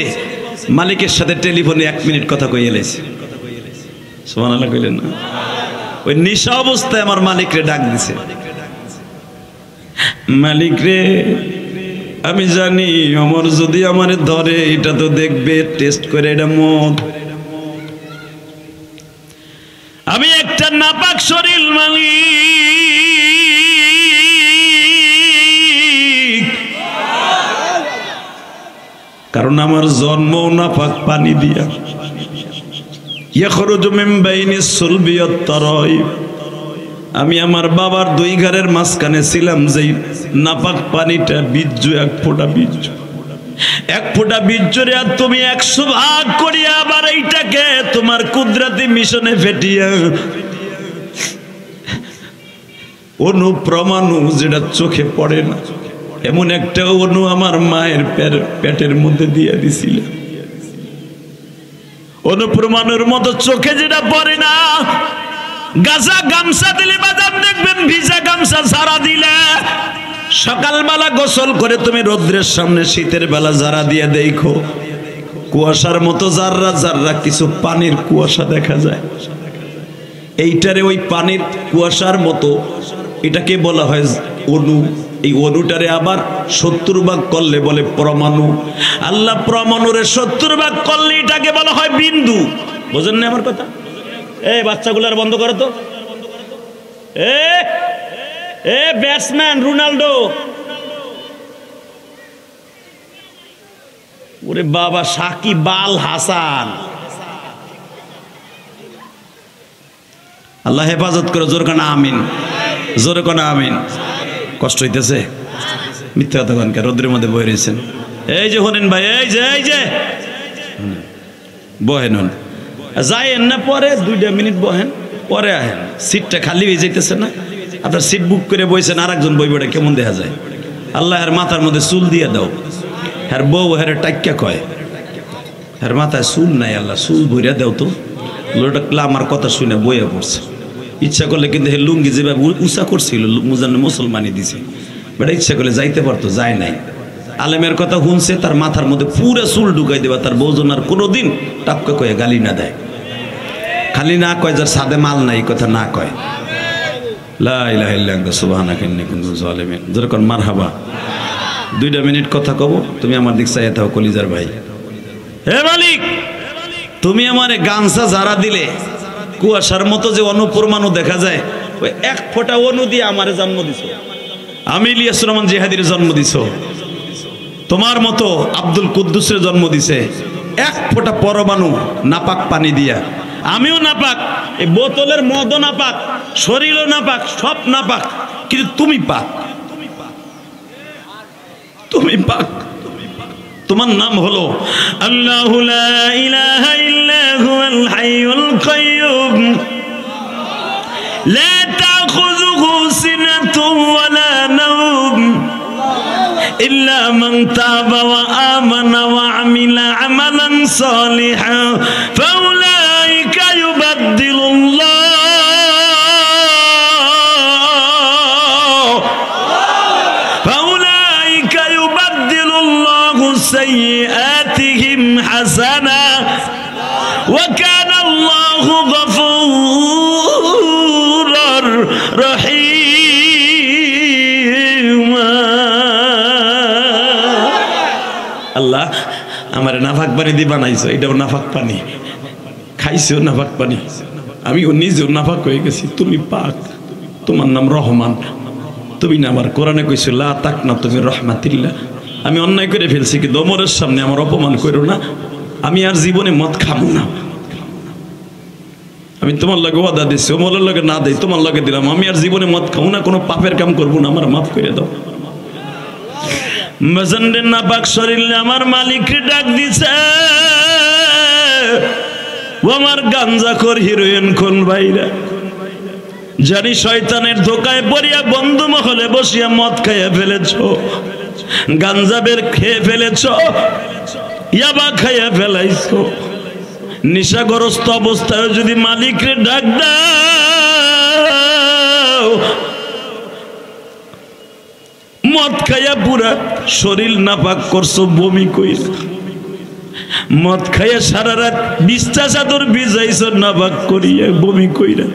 মালিকের সাথে টেলিফোনে 1 মিনিট কথা কই এলাইছে। সুবহানাল্লাহ কইলেন না? ওই নিশা অবস্থায় আমার মালিক রে ডাক দিছে, মালিক রে আমি জানি ওমর যদি আমারে ধরে এটা তো দেখবে টেস্ট করে এটা মদ। আমি একটা নাপাক শরীর মালিক, কারণ আমার জন্ম নাপাক পানি দিয়া। ইয়াখরুজু মিন বাইনিস সুলবি ওয়াত তারাইব। আমি আমার বাবার 2 ঘরের মাঝখানে ছিলাম, যেই নাপাক পানিটা বীর্য, 1 ফোঁটা বীর্য, 1 ফোঁটা বীর্যরে আর তুমি 100 ভাগ করিয়া আবার এইটাকে তোমার কুদরতি মিশনে ফেটিয়া অনু প্রমাণু যেটা চোখে পড়ে না, এমন একটা অনু আমার মায়ের পেটের মধ্যে দিয়ে দিছিল। অনুপ্রমাণের মতো চোখে যেটা পড়ে না। গাছা গামছা দিলে বাজার দেখবেন, ভিজা গামছা ছাড়া দিলে সকালবেলা গোসল করে তুমি রোদ্রের সামনে শীতের বেলা যারা দিয়ে দেখো, কুয়াশার মতো জাররা জাররা কিছু পানির কুয়াশা দেখা যায়। এইটারে ওই পানির কুয়াশার মতো, এটাকে বলা হয় অনু। এই অনুটারে আবার 70 ভাগ করলে বলে পরমাণু। আল্লাহ পরমাণুরে 70 ভাগ করলে এটাকে বলা হয় বিন্দু। বোঝেন না আমার কথা? এই বাচ্চাগুলার বন্ধ করো তো। ব্যাটসম্যান রোনাল্ডো, ওরে বাবা সাকিব আল হাসান, আল্লাহ হেফাজত করে। জোর কানা আমিন, জোরে কানা আমিন। কষ্ট হইতেছে? মিথ্যা কথা কন, রোদ্রের মধ্যে বয়ে রয়েছেন। এই যে হনেন ভাই, এই যে বহেন, হন যাইয়েন না, পরে 2 মিনিট বহেন, পরে আহেন। সিটটা খালি হয়ে যাইতেছে না? আপনার সিট বুক করে বইছেন, আর একজন বইবেটা কেমন দেখা যায়? আল্লাহ এর মাথার মধ্যে চুল দিয়ে দাও। হ্যার বউ হ্যার টাইক্কা কয়, হ্যার মাথায় চুল নাই, আল্লাহ চুল ভরিয়া দেও তো। লোকটা আমার কথা শুনে বইয়া পড়ছে। ইচ্ছা করলে কিন্তু হে লুঙ্গি যেভাবে উঁচা করছিল মুসলমানি দিছে, বেটা ইচ্ছা করলে যাইতে পারতো, যায় নাই। আলেমের কথা শুনছে, তার মাথার মধ্যে পুরো চুল ঢুকাই দেবা, তার বউজন আর কোনোদিন টাপকা কয়ে গালি না দেয়। খালি না কয় যার সাদে মাল নাই, কথা না কয়। লা ইলাহা ইল্লা আনতা সুবহানাকা ইন্নী কুনতু মিনাজ জালিমিন। যেরকম মারহাবা। 2 মিনিট কথা কব, তুমি আমার দিক চাইয়া থাও কলিজার ভাই। হে মালিক, তুমি আমারে গামছা যারা দিলে, কুয়াশার মতো যে অনুপরমাণু দেখা যায়, ওই 1 ফোঁটা অনু দিয়ে আমারে জন্ম দিছো। আমি ইলিয়াস রহমান জিহাদির জন্ম দিছো। তোমার মতো আব্দুল কুদ্দুসের জন্ম দিছে 1 ফোঁটা পরমাণু নাপাক পানি দিয়া। আমিও নাপাক, এই বোতলের মদও নাপাক, শরীরও নাপাক, সব নাপাক, কিন্তু তুমি পাক, তুমি পাক। তোমার নাম হলো আল্লাহু লা ইলাহা ইল্লা হুয়াল হাইয়ুল কাইয়্যুম লা তাখুযুহু সিনাতুন ওয়ালা নাওম ইল্লা মান তাবা ওয়া আমানা ওয়া আমিলা আমালান সালিহান ফাউলাইকা ইউবাদদিলুল্লাহু সাইয়্যাতিহিম হাসানা ওয়া কানা আল্লাহু গফুরুর রহিম। আল্লাহ আমারে নাফাক পানি দিয়ে বানাইছো, এটাও নাফাক পানি, খাইছো নাফাক পানি, আমি নিজেও নাফাক হয়ে গেছি, তুমি পাক, তোমার নাম রহমান, তুমি না আমার কোরআনে কইছো লা তাকনাতু মির রাহমাতিল্লাহ। আমি অন্যায় করে ফেলছি, কিন্তু ওমরের সামনে আমার অপমান করো না, আমি আর জীবনে মদ খাবো না। আমি তোমার লগে ওয়াদা দিচ্ছি, ওমরের লগে না দেই, তোমার লগে দিলাম, আমি আর জীবনে মদ খাবো না, কোনো পাপের কাম করবো না, আমার মাফ করে দাও। মজন্ডের নাপাক শরীরে আমার মালিককে ডাক দিছে, ও আমার গাঞ্জাখোর হিরোইন কোন ভাইরা, জানি শয়তানের ধোকায় পড়িয়া বন্ধু মহলে বসিয়া মদ খাইয়া ফেলেছ, গাঞ্জাবের খেয়ে ফেলেছ, ইয়াবা খাইয়া ফেলাইছ, নিশাগ্রস্ত অবস্থায় যদি মালিকরে ডাক দাও, মদ খাইয়া পুরা শরীর নাপাক করছো, বমি কইরা, মদ খাইয়া সারা রাত বিছটা চাদর ভিজাইছো নাপাক করিয়া, বমি কইরা,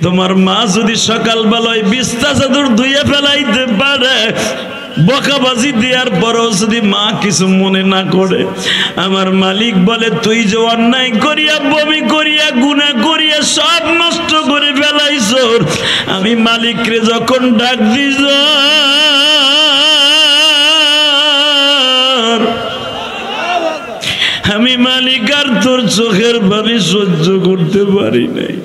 তোমার মা যদি সকালবেলায় বিছটা চাদর ধুইয়া ফেলাইতে পারে, বকাবাজি দেওয়ার পরও যদি মা কিছু মনে না করে, আমার মালিক বলে তুই যে অন্যায় করিয়া বমি করিয়া গুনাহ করিয়া সব নষ্ট করে ফেলাইছ, আমি মালিকরে যখন ডাক দিছ, আমি মালিক আর তোর চোখের পানি সহ্য করতে পারি নাই।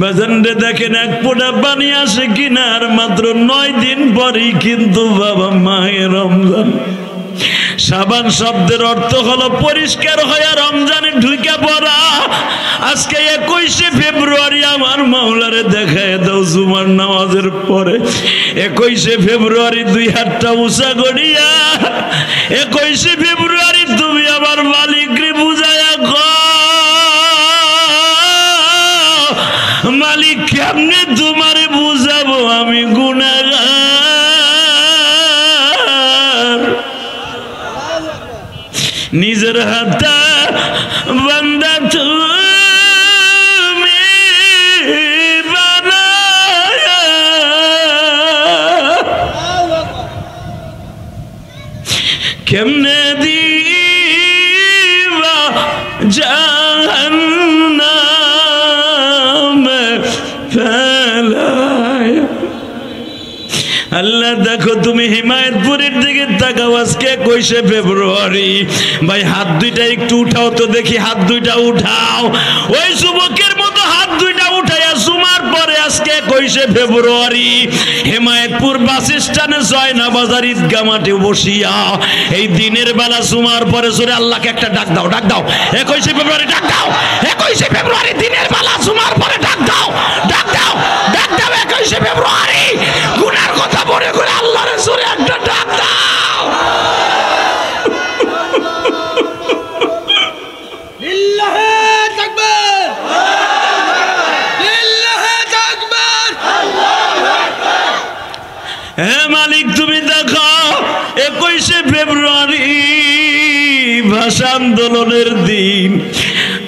বাজানরে দেখেন এক ফোঁটা পানি আসে কিনা, আর মাত্র 9 দিন পরেই কিন্তু বাবা মাহে রমজান। সাবান শব্দের অর্থ হলো পরিষ্কার হয়ে রমজানে ঢুকে পড়া। আজকে 21শে ফেব্রুয়ারি আমার মাওলারে দেখায় দাও জুমার নামাজের পরে। 21শে ফেব্রুয়ারি 2 হাতটা উঁচা করিয়া 21শে ফেব্রুয়ারি তুমি আমার মালিকরে বুঝায়া মালিক কেমনে তোমারে বুঝাবো আমি গুনাহগার, নিজের হাতে বান্দা তুমি বানায়া কেমনে দিবা জাহান্নামে ফেলায়া। আল্লাহ দেখো তুমি হিমায়তপুরের দিকে তাকাও, আজকে 21শে ফেব্রুয়ারি। ভাই হাত দুইটা একটু উঠাও তো দেখি, হাত দুইটা উঠাও, ওই যুবকের মতো হাত দুইটা উঠাইয়া জুমার পরে আজকে 21শে ফেব্রুয়ারি হিমায়তপুর বাস স্ট্যান্ডে জয়নাবাজার ঈদগাহ মাঠে বসিয়া এই দিনের বেলা জুমার পরে জোরে আল্লাহকে একটা ডাক দাও, ডাক দাও 21শে ফেব্রুয়ারি, ডাক দাও 21শে ফেব্রুয়ারি দিনের বেলা জুমার পরে ডাক দাও, ডাক দাও, ডাক দাও 21শে ফেব্রুয়ারি। গুনার কথা মনে করে আল্লাহর জোরে একটা ডাক দাও। লিল্লাহে তাকবীর, লিল্লাহে তাকবীর, আল্লাহু আকবার। হে মালিক তুমি দেখো 21শে ফেব্রুয়ারি ভাষা আন্দোলনের দিন,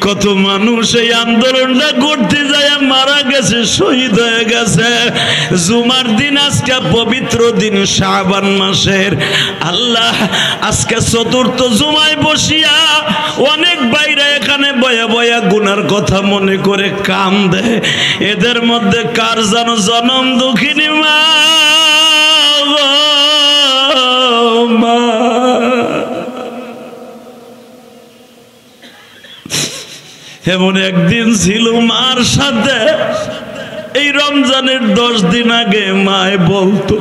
কত মানুষ এই আন্দোলনটা করতে যায় মারা গেছে, শহীদ হয়ে গেছে। জুমার দিন আজকে পবিত্র দিন শাবান মাসের। আল্লাহ আজকে চতুর্থ জুমায় বসিয়া অনেক বাইরে এখানে বয়া বয়া গুনার কথা মনে করে কান্দে। এদের মধ্যে কার যেন জনম দুঃখিনী মা, এমন একদিন ছিল মার সাথে, এই রমজানের 10 দিন আগে মায় বলতো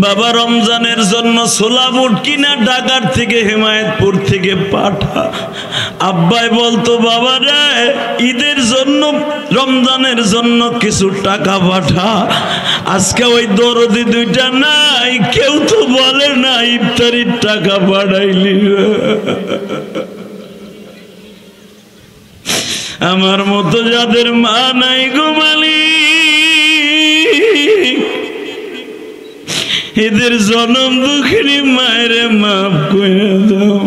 বাবা রমজানের জন্য ছোলা বুট কিনা ঢাকার থেকে হিমায়তপুর থেকে আব্বাই বলতো বাবা রে ঈদের জন্য রমজানের জন্য কিছু টাকা পাঠা। আজকে ওই দরদি দুইটা নাই, কেউ তো বলে না ইফতারির টাকা পাঠাইলি। আমার মতো যাদের মা নাই গো মালিক, এদের জনম দুঃখিনী মায়ের মাফ করে দাও।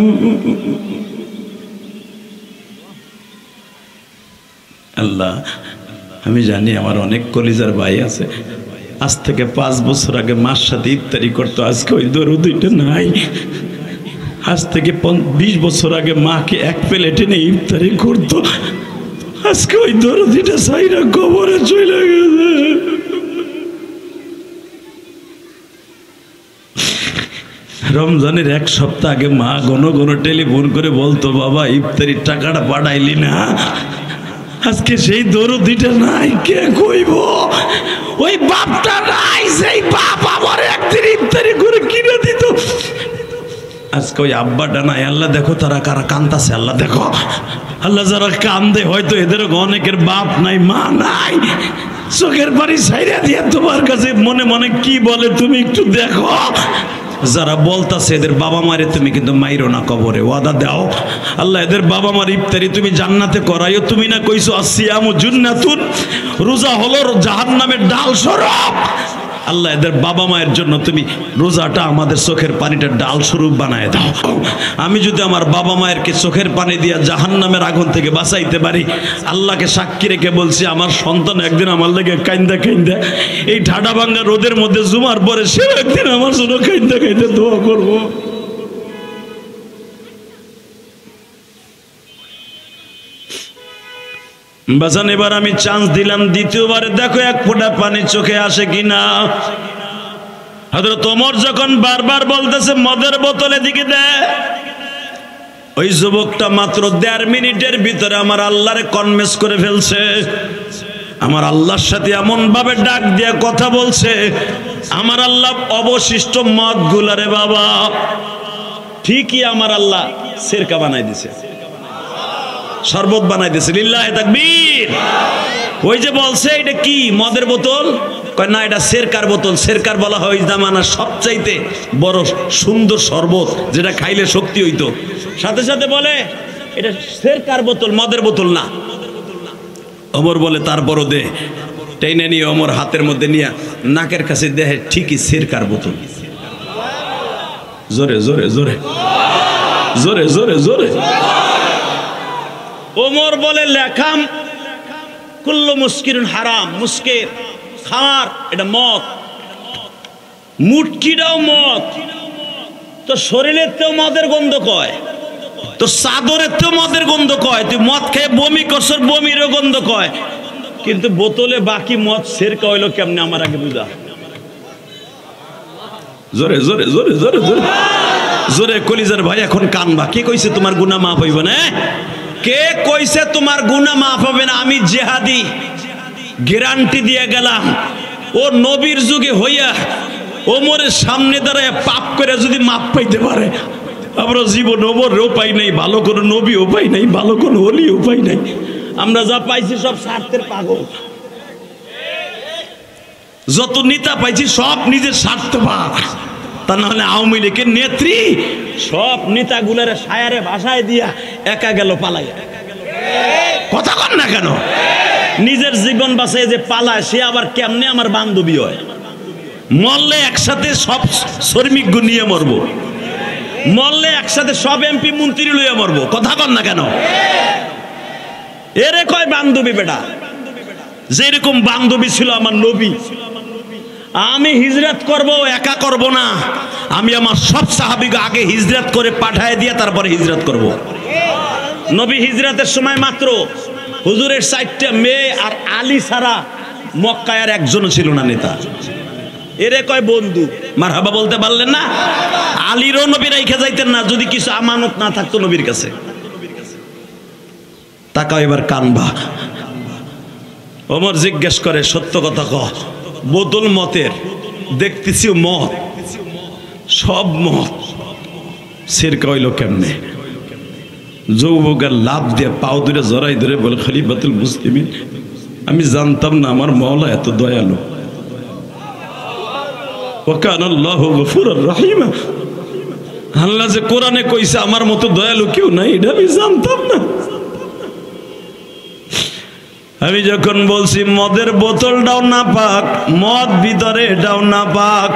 আল্লাহ, আমি জানি আমার অনেক কলিজার ভাই আছে, আজ থেকে 5 বছর আগে মার সাথে ইফতারি করতো, আজকে ওই দরদিটা নাই। আজ থেকে 20 বছর আগে মাকে এক প্লেটে নিয়ে ইফতারি করতো, আজকে ওই দরদিটা সাইরা কবরে চলে গেছে। রমজানের 1 সপ্তাহ আগে মা ঘন ঘন টেলিফোন করে বলতো বাবা ইফতারির টাকাটা পাঠাইলি না। আজকে সেই দরদিটা নাই, কে কইব? ওই বাপটা নাই, সেই বাপ আমার একদিন ইফতারি করে কিনে দিত। আজকে ওই আব্বাটা নাই। আল্লাহ দেখো তারা কারা কান্দাছে, আল্লাহ দেখো। আল্লাহ যারা কান্দে হয়তো এদের অনেকের বাপ নাই, মা নাই, চোখের পানি ছাইরা দিয়ে তোমার কাছে মনে মনে কি বলে তুমি একটু দেখো। যারা বলতাছে এদের বাবা মারে তুমি কিন্তু মাইরো না, কবরে ওয়াদা দাও। আল্লাহ এদের বাবা মার ইফতারি তুমি জান্নাতে করাইও। তুমি না কইছো আসিয়ামু জান্নাতুন, রোজা হলো জাহান্নামের ডাল স্বরূপ। আল্লাহ এদের বাবা মায়ের জন্য তুমি রোজাটা আমাদের চোখের পানিটা ডাল স্বরূপ বানায় দাও। আমি যদি আমার বাবা মায়েরকে চোখের পানি দিয়া জাহান্নামের আগুন থেকে বাঁচাইতে পারি, আল্লাহকে সাক্ষী রেখে বলছি আমার সন্তান একদিন আমার লেগে কাইন্দা কাইন্দা এই ঠাডা ভাঙ্গা রোদের মধ্যে জুমার পরে সে একদিন আমার জন্য কাইন্দা কাইন্দা দোয়া করবো। বাজান এবার আমি চান্স দিলাম, দ্বিতীয়বারে দেখো 1 ফোঁটা পানি চোখে আসে কিনা। হযরত ওমর যখন বারবার বলতেছে মদের বোতল এদিকে দে, ওই যুবকটা মাত্র 1.5 মিনিটের ভিতরে আমার আল্লাহরে কনভিন্স করে ফেলছে। আমার আল্লাহর সাথে এমন ভাবে ডাক দিয়ে কথা বলছে, আমার আল্লাহ অবশিষ্ট মদ গুলারে বাবা ঠিকই আমার আল্লাহ সিরকা বানাই দিছে, শরবত বানাই দিছে। লিল্লাহি তাকবীর। ওই যে বলছে এটা কি মদের বোতল, কয় না এটা সিরকার বোতল। সিরকার বলা হয় জামানার সবচাইতে বড় সুন্দর শরবত, যেটা খাইলে শক্তি হইতো। সাথে সাথে বলে এটা সিরকার বোতল, মদের বোতল না। ওমর বলে তারপরও দে। টেনে নিয়ে ওমর হাতের মধ্যে নিয়ে নাকের কাছে দেহে ঠিকই সিরকার বোতল। জোরে জোরে জোরে জোরে জোরে জোরে। ওমর বলে লেখাম কুল্লু মুস্কিরুন হারাম, মুস্কির খামার এটা মদ, মুটকিটাও মদ। তো শরীরের তেও মদের গন্ধ কয়, তো চাদরের তেও মদের গন্ধ কয়। তুই মদ খেয়ে বমি করছর, বমিরও গন্ধ কয়। কিন্তু বোতলে বাকি মদ সিরকা হইলো কেমনে আমার আগে বুঝা। জোরে জোরে জোরে জোরে জোরে জোরে। কলিজার ভাই এখন কানবা। কে কইছে তোমার গুনাহ মাফ হইব না? কে কইছে তোমার গুনাহ মাফ হবে না? আমি জিহাদি গ্যারান্টি দিয়ে গেলাম। ও নবীর যুগে হইয়া ওমরের সামনে দাঁড়ায় পাপ করে যদি মাপ পাইতে পারে, আমরা জীবন ওমরেও পাই নাই, ভালো কোনো নবীও পাই নাই, ভালো কোনো ওলিও পাই নাই। আমরা যা পাইছি সব স্বার্থের পাগল। যত নেতা পাইছি সব নিজের স্বার্থ পাক। তা না হলে আওয়ামী লীগের নেত্রী সব নেতাগুলোর সায়ারে ভাষায় দিয়া একা গেল পালাইয়া। কথা কন না কেন? নিজের জীবন বাঁচায় যে পালায় সে আবার কেমনে আমার বান্ধবী হয়? মরলে একসাথে সব শ্রমিক নিয়ে মরবো, মরলে একসাথে সব এমপি মন্ত্রী লইয়া মরবো। কথা কন না কেন? এরে কয় বান্ধবী বেটা। যেরকম বান্ধবী ছিল আমার নবী। আমি হিজরত করব, একা করব না। আমি আমার সব সাহাবীকে আগে হিজরত করে পাঠায় দিয়ে তারপরে হিজরত করব। নবী হিজরতের সময় মাত্র হুজুরের 4টা মেয়ে আর আলী ছাড়া মক্কায় আর একজনও ছিল না নেতা। এরে কয় বন্ধু। মারহাবা বলতে পারলেন না? আলীরও নবী রাইখা যাইতেন না যদি কিছু আমানত না থাকতো নবীর কাছে। তাকাও এবার কানবা। ওমর জিজ্ঞেস করে সত্য কথা কহ, বোতল মতের দেখতেছি মদ, সব মদ সিরকা হইল কেমনে? যুবকের লাভ দিয়ে পাও ধরে জড়াই ধরে বলে খলিফাতুল মুসলিমিন, আমি জানতাম না আমার মাওলা এত দয়ালু। ওয়া কানা আল্লাহু গফুরুর রহিমা। আল্লাহ যে কোরআনে কইছে আমার মতো দয়ালু কেউ নাই, এটা আমি জানতাম না। আমি যখন বলছি মদের বোতলটাও না পাক, মদ ভিতরে এটাও না পাক,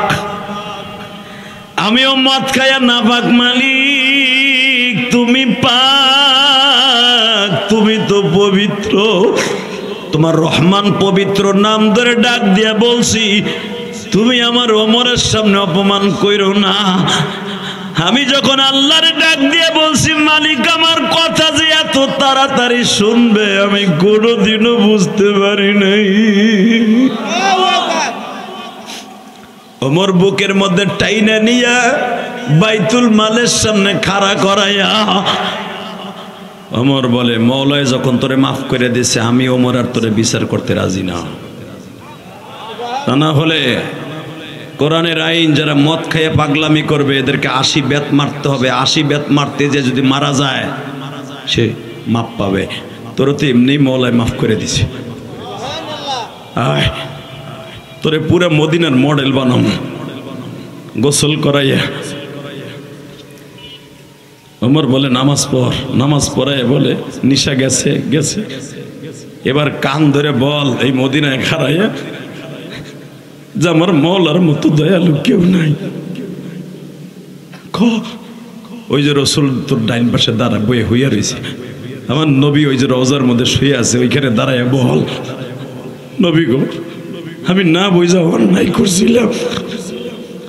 আমিও মদ খাইয়া না পাক, মালিক তুমি পাক, তুমি তো পবিত্র, তোমার রহমান পবিত্র নাম ধরে ডাক দিয়া বলছি, তুমি আমার ওমরের সামনে অপমান কইরো না। আমি যখন আল্লাহর ডাক দিয়ে বলছি মালিক আমার কথা যে এত তাড়াতাড়ি শুনবে আমি কোনোদিনও বুঝতে পারি নাই। ওমর বুকের মধ্যে টাইনা নিয়া বাইতুল মালের সামনে খাড়া করাইয়া ওমর বলে, মওলায় যখন তোরে মাফ করে দিয়েছে আমি ওমর আর তোরে বিচার করতে রাজি না। তা না হলে কোরআনের আইন যারা মদ খাইয়ে পাগলামি করবে এদেরকে 80 বেত মারতে হবে। 80 বেত মারতে যে যদি মারা যায় সে মাপ পাবে। তোর তো এমনি মওলায় মাফ করে দিছে, আয় তোরে পুরো মদিনার মডেল বানাম গোসল করাইয়া। ওমর বলে নামাজ পড়, নামাজ পড়ায় বলে নিশা গেছে গেছে, এবার কান ধরে বল এই মদিনায় খাড়াইয়া যে আমার মওলার মতো দয়ালু কেউ নাই। ওই যে রসুল তোর ডাইন পাশে দাঁড়া বয়ে হইয়া রয়েছে, আমার নবী ওই যে রওজার মধ্যে শুয়ে আছে ওইখানে দাঁড়াইয়া বল, নবী গো আমি না বুঝা অন্যায় করছিলাম,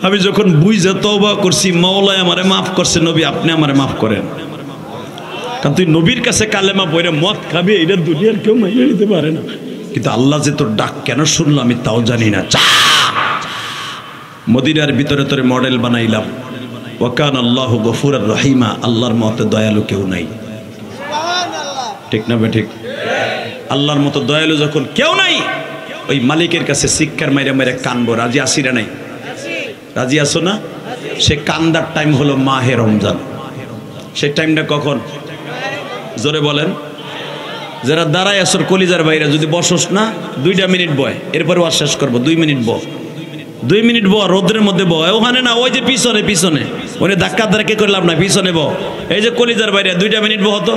আমি যখন বুঝা তওবা করছি মাওলায় আমারে মাফ করছে, নবী আপনি আমারে মাফ করেন। কারণ তুই নবীর কাছে কালেমা পড়ে মদ খাবি এটা দুনিয়ার কেউ মাইনে নিতে পারে না, কিন্তু আল্লাহ যে তোর ডাক কেন শুনলো আমি তাও জানি না। মদিনার ভিতরে তোরে মডেল বানাইলাম। ওয়া কানা আল্লাহু গফুরুর রহিমা, আল্লাহর মতো দয়ালু কেউ নাই। ঠিক না বে ঠিক? আল্লাহর মতো দয়ালু যখন কেউ নাই, ওই মালিকের কাছে শিক্ষার মাইরে মাইরে কানবো। রাজি আসি না নাই? রাজি আসো না? সে কান্দার টাইম হলো মাহে রমজান। সে টাইমটা কখন? জোরে বলেন। যারা দাঁড়ায় আসর কলিজার বাইরে যদি বসস না 2টা মিনিট বয়, এরপরে ওয়াজ শেষ করবো। 2 মিনিট ব, 2 মিনিট ব, রোদ্রের মধ্যে ব। ওখানে না, ওই যে পিছনে পিছনে ওই ধাক্কা ধাক্কা করলাম না, পিছনে ব। এই যে কলিজার বাইরে 2টা মিনিট ব হতো।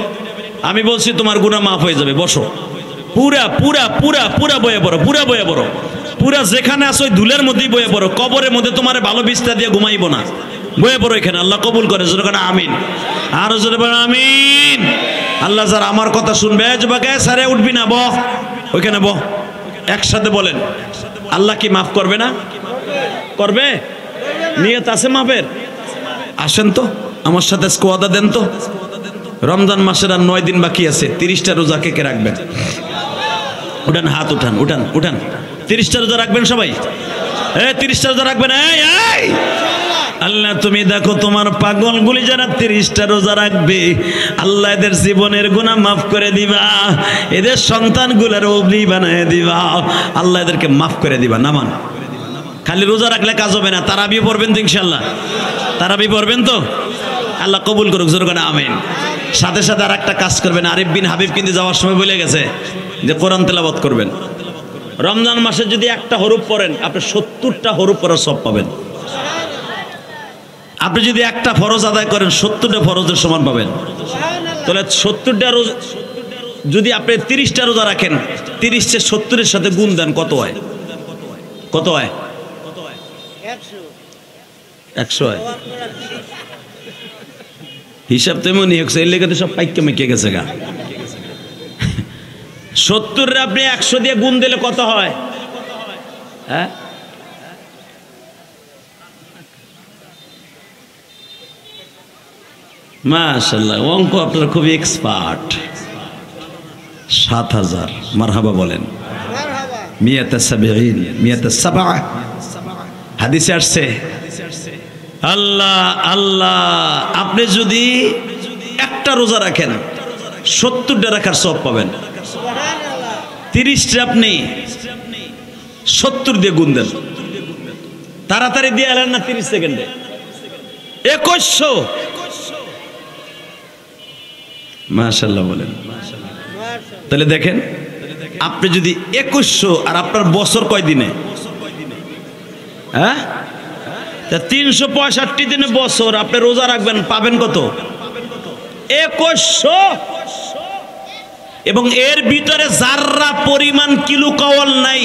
আমি বলছি তোমার গুনাহ মাফ হয়ে যাবে, বসো। পুরা পুরা পুরা পুরা বয়ে পড়ো, পুরা বয়ে পড়ো, পুরা যেখানে আসো ওই ধুলের মধ্যেই বয়ে পড়ো। কবরের মধ্যে তোমার ভালো বিস্তার দিয়ে ঘুমাইবো না, বয়ে পড়ো এখানে। আল্লাহ কবুল করে, জোরে আমিন। আরো জোরে বলো আমিন। আল্লাহ যারা আমার কথা শুনবে, যুবকে সারে উঠবি না, বহ ওইখানে বহ। একসাথে বলেন, আল্লাহ কি মাফ করবে না? করবে। নিয়ত আছে মাফের? আসেন তো আমার সাথে স্কোয়াদা দেন তো। রমজান মাসের আর 9 দিন বাকি আছে। 30টা রোজা কে কে রাখবেন? উঠান, হাত উঠান, উঠান উঠান। 30টা রোজা রাখবেন সবাই? 30টা রোজা রাখবেন। এই আল্লাহ তুমি দেখো তোমার পাগলগুলি যারা 30টা রোজা রাখবে, আল্লাহ এদের জীবনের গুনাহ মাফ করে দিবা, এদের সন্তানগুলোর ওলি বানায় দিবা, আল্লাহ এদেরকে মাফ করে দিবা। নামান খালি রোজা রাখলে কাজ হবে না, তারাবি পড়বেন তো ইনশাআল্লাহ? তারাবি পড়বেন তো? আল্লাহ কবুল করুক, জোরে করে আমিন। সাথে সাথে আর একটা কাজ করবেন, আরিফ বিন হাবিব কিন্তু যাওয়ার সময় বলে গেছে যে কোরআন তেলাওয়াত করবেন। রমজান মাসে যদি একটা হরফ পড়েন আপনি 70টা হরফ পড়ার সব পাবেন। আপনি যদি একটা ফরজ আদায় করেন 70টা ফরজের সমান পাবেন। তাহলে 70টা রোজা যদি আপনি 30টা রোজা রাখেন, 30 + 70 এর সাথে গুণ দেন, কত হয়? কত হয়? 100 হয়। হিসাব তেমনই হচ্ছে, এর লেগে তো সব পাইকে মেকে গেছে গা। 70 আপনি 100 দিয়ে গুণ দিলে কত হয়? হ্যাঁ, মাশাআল্লাহ, অঙ্ক আপনারা খুবই এক্সপার্ট। 7000। মারহাবা বলেন। 170 হাদিসে আসছে। আল্লাহ আল্লাহ, আপনি যদি একটা রোজা রাখেন 70টা রাখার সব পাবেন। 30টা আপনি 70 দিয়ে গুণ দেন। তাড়াতাড়ি দিয়ে এলেন না 30 সেকেন্ডে 2100। মাশাআল্লাহ বলেন। তাহলে দেখেন, আপনি যদি 2100 আর আপনার বছর কয় দিনে, হ্যাঁ 365 দিনে বছর আপনি রোজা রাখবেন, পাবেন কত? 2100। এবং এর ভিতরে যাররা পরিমাণ কিলো কাওয়াল নাই,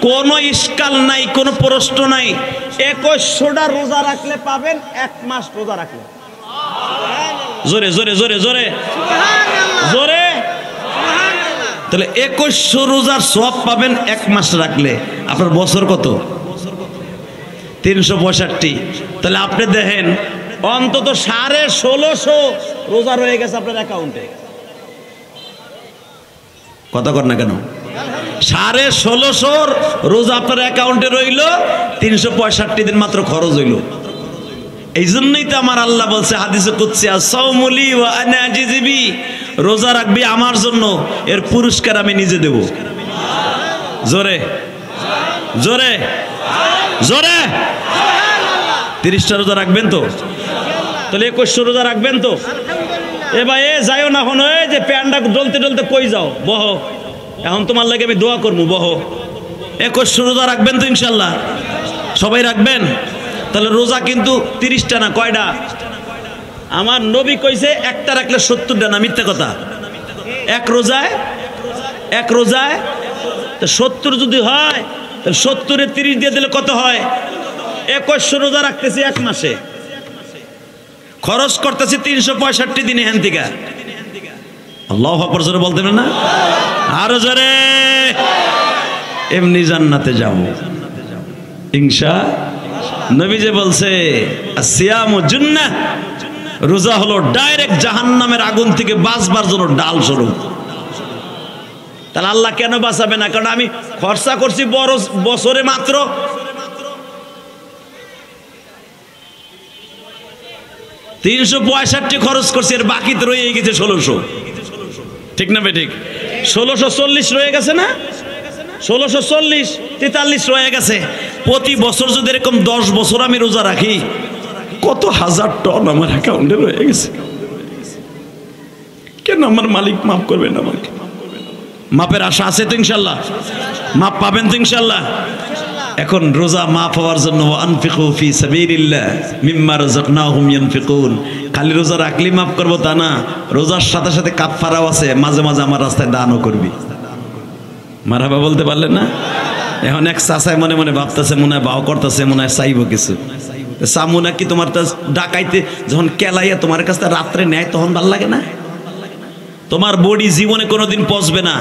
কোনো ইস্কাল নাই, কোনো প্রশ্ন নাই। 2100টা রোজা রাখলে পাবেন 1 মাস রোজা রাখলে। জোরে জোরে জোরে জোরে জোরে। তাহলে 2100 রোজার সওয়াব পাবেন 1 মাস রাখলে। আপনার বছর কত? 365। তাহলে আপনি দেখেন অন্তত 1650 রোজা রয়ে গেছে আপনার অ্যাকাউন্টে। কথা কর না কেন? 1650 রোজা আপনার অ্যাকাউন্টে রইল, 365 দিন মাত্র খরচ হইল। এই জন্যই তো আমার আল্লাহ বলছে হাদিসে কুদসি, আস-সাওমুলি ওয়া আনা আজিজি বি, রোজা রাখবি আমার জন্য, এর পুরস্কার আমি নিজে দেব। জোরে জোরে জোরে। 30টা রোজা রাখবেন তো? তাহলে 2100 রোজা রাখবেন তো? এ ভাই এ যাইও না এখন, এই যে প্যান্ডা ডলতে ডলতে কই যাও, বহ, এখন তোমার লাগে আমি দোয়া করবো, বহ। 2100 রোজা রাখবেন তো ইনশাল্লাহ? সবাই রাখবেন? তাহলে রোজা কিন্তু 30টা না, কয়টা? আমার নবী কইছে একটা রাখলে 70টা না, মিথ্যা কথা। এক রোজায় 70 যদি হয়, তাহলে 70-এ 30 দিয়ে দিলে কত হয়? 2100 রোজা রাখতেছি 1 মাসে, খরচ করতেছি 365 দিনে। হ্যান থেকে আল্লাহু আকবার জোরে বলতে না? আরো জোরে। এমনি জান্নাতে যাব ইনশাআল্লাহ। নবী যে বলছে আসিয়ামু জুন্নাহ, রোজা হলো ডাইরেক্ট জাহান্নামের আগুন থেকে বাঁচবার জন্য ডাল স্বরূপ। তাহলে আল্লাহ কেন বাঁচাবে না? কারণ আমি খরচা করছি বছরে মাত্র 365 খরচ করছি, এর বাকি তো রয়ে গেছে 1600। ঠিক না বেঠিক? 1640 রয়ে গেছে না? 1640 43 রয়ে গেছে। প্রতি বছর যদি এরকম 10 বছর আমি রোজা রাখি, কত হাজার টন আমার অ্যাকাউন্টে রয়ে গেছে। কেন আমার মালিক মাফ করবেন আমাকে? মাপের আশা আছে তো ইনশাল্লাহ? মাপ পাবেন তো ইনশাল্লাহ? এখন রোজা মাফ হওয়ার জন্য আনফিকু ফি সাবিলিল্লাহ মিম্মা রাযাকনাহুম ইয়ানফিকুন। খালি রোজা রাখলি মাফ করবো তা না, রোজার সাথে সাথে কাফফারাও আছে। মাঝে মাঝে আমার রাস্তায় দানও করবি। মারহাবা বলতে পারলেন না? এখন এক চাচায় মনে মনে ভাবতেছে, মনে হয় বাও করতেছে, মনে হয় চাইব কিছু। চামুনা কি তোমার ডাকাইতে যখন কেলাইয়া তোমার কাছে রাত্রে নেয়, তখন ভাল লাগে না? তোমার বডি জীবনে কোনোদিন পচবে না,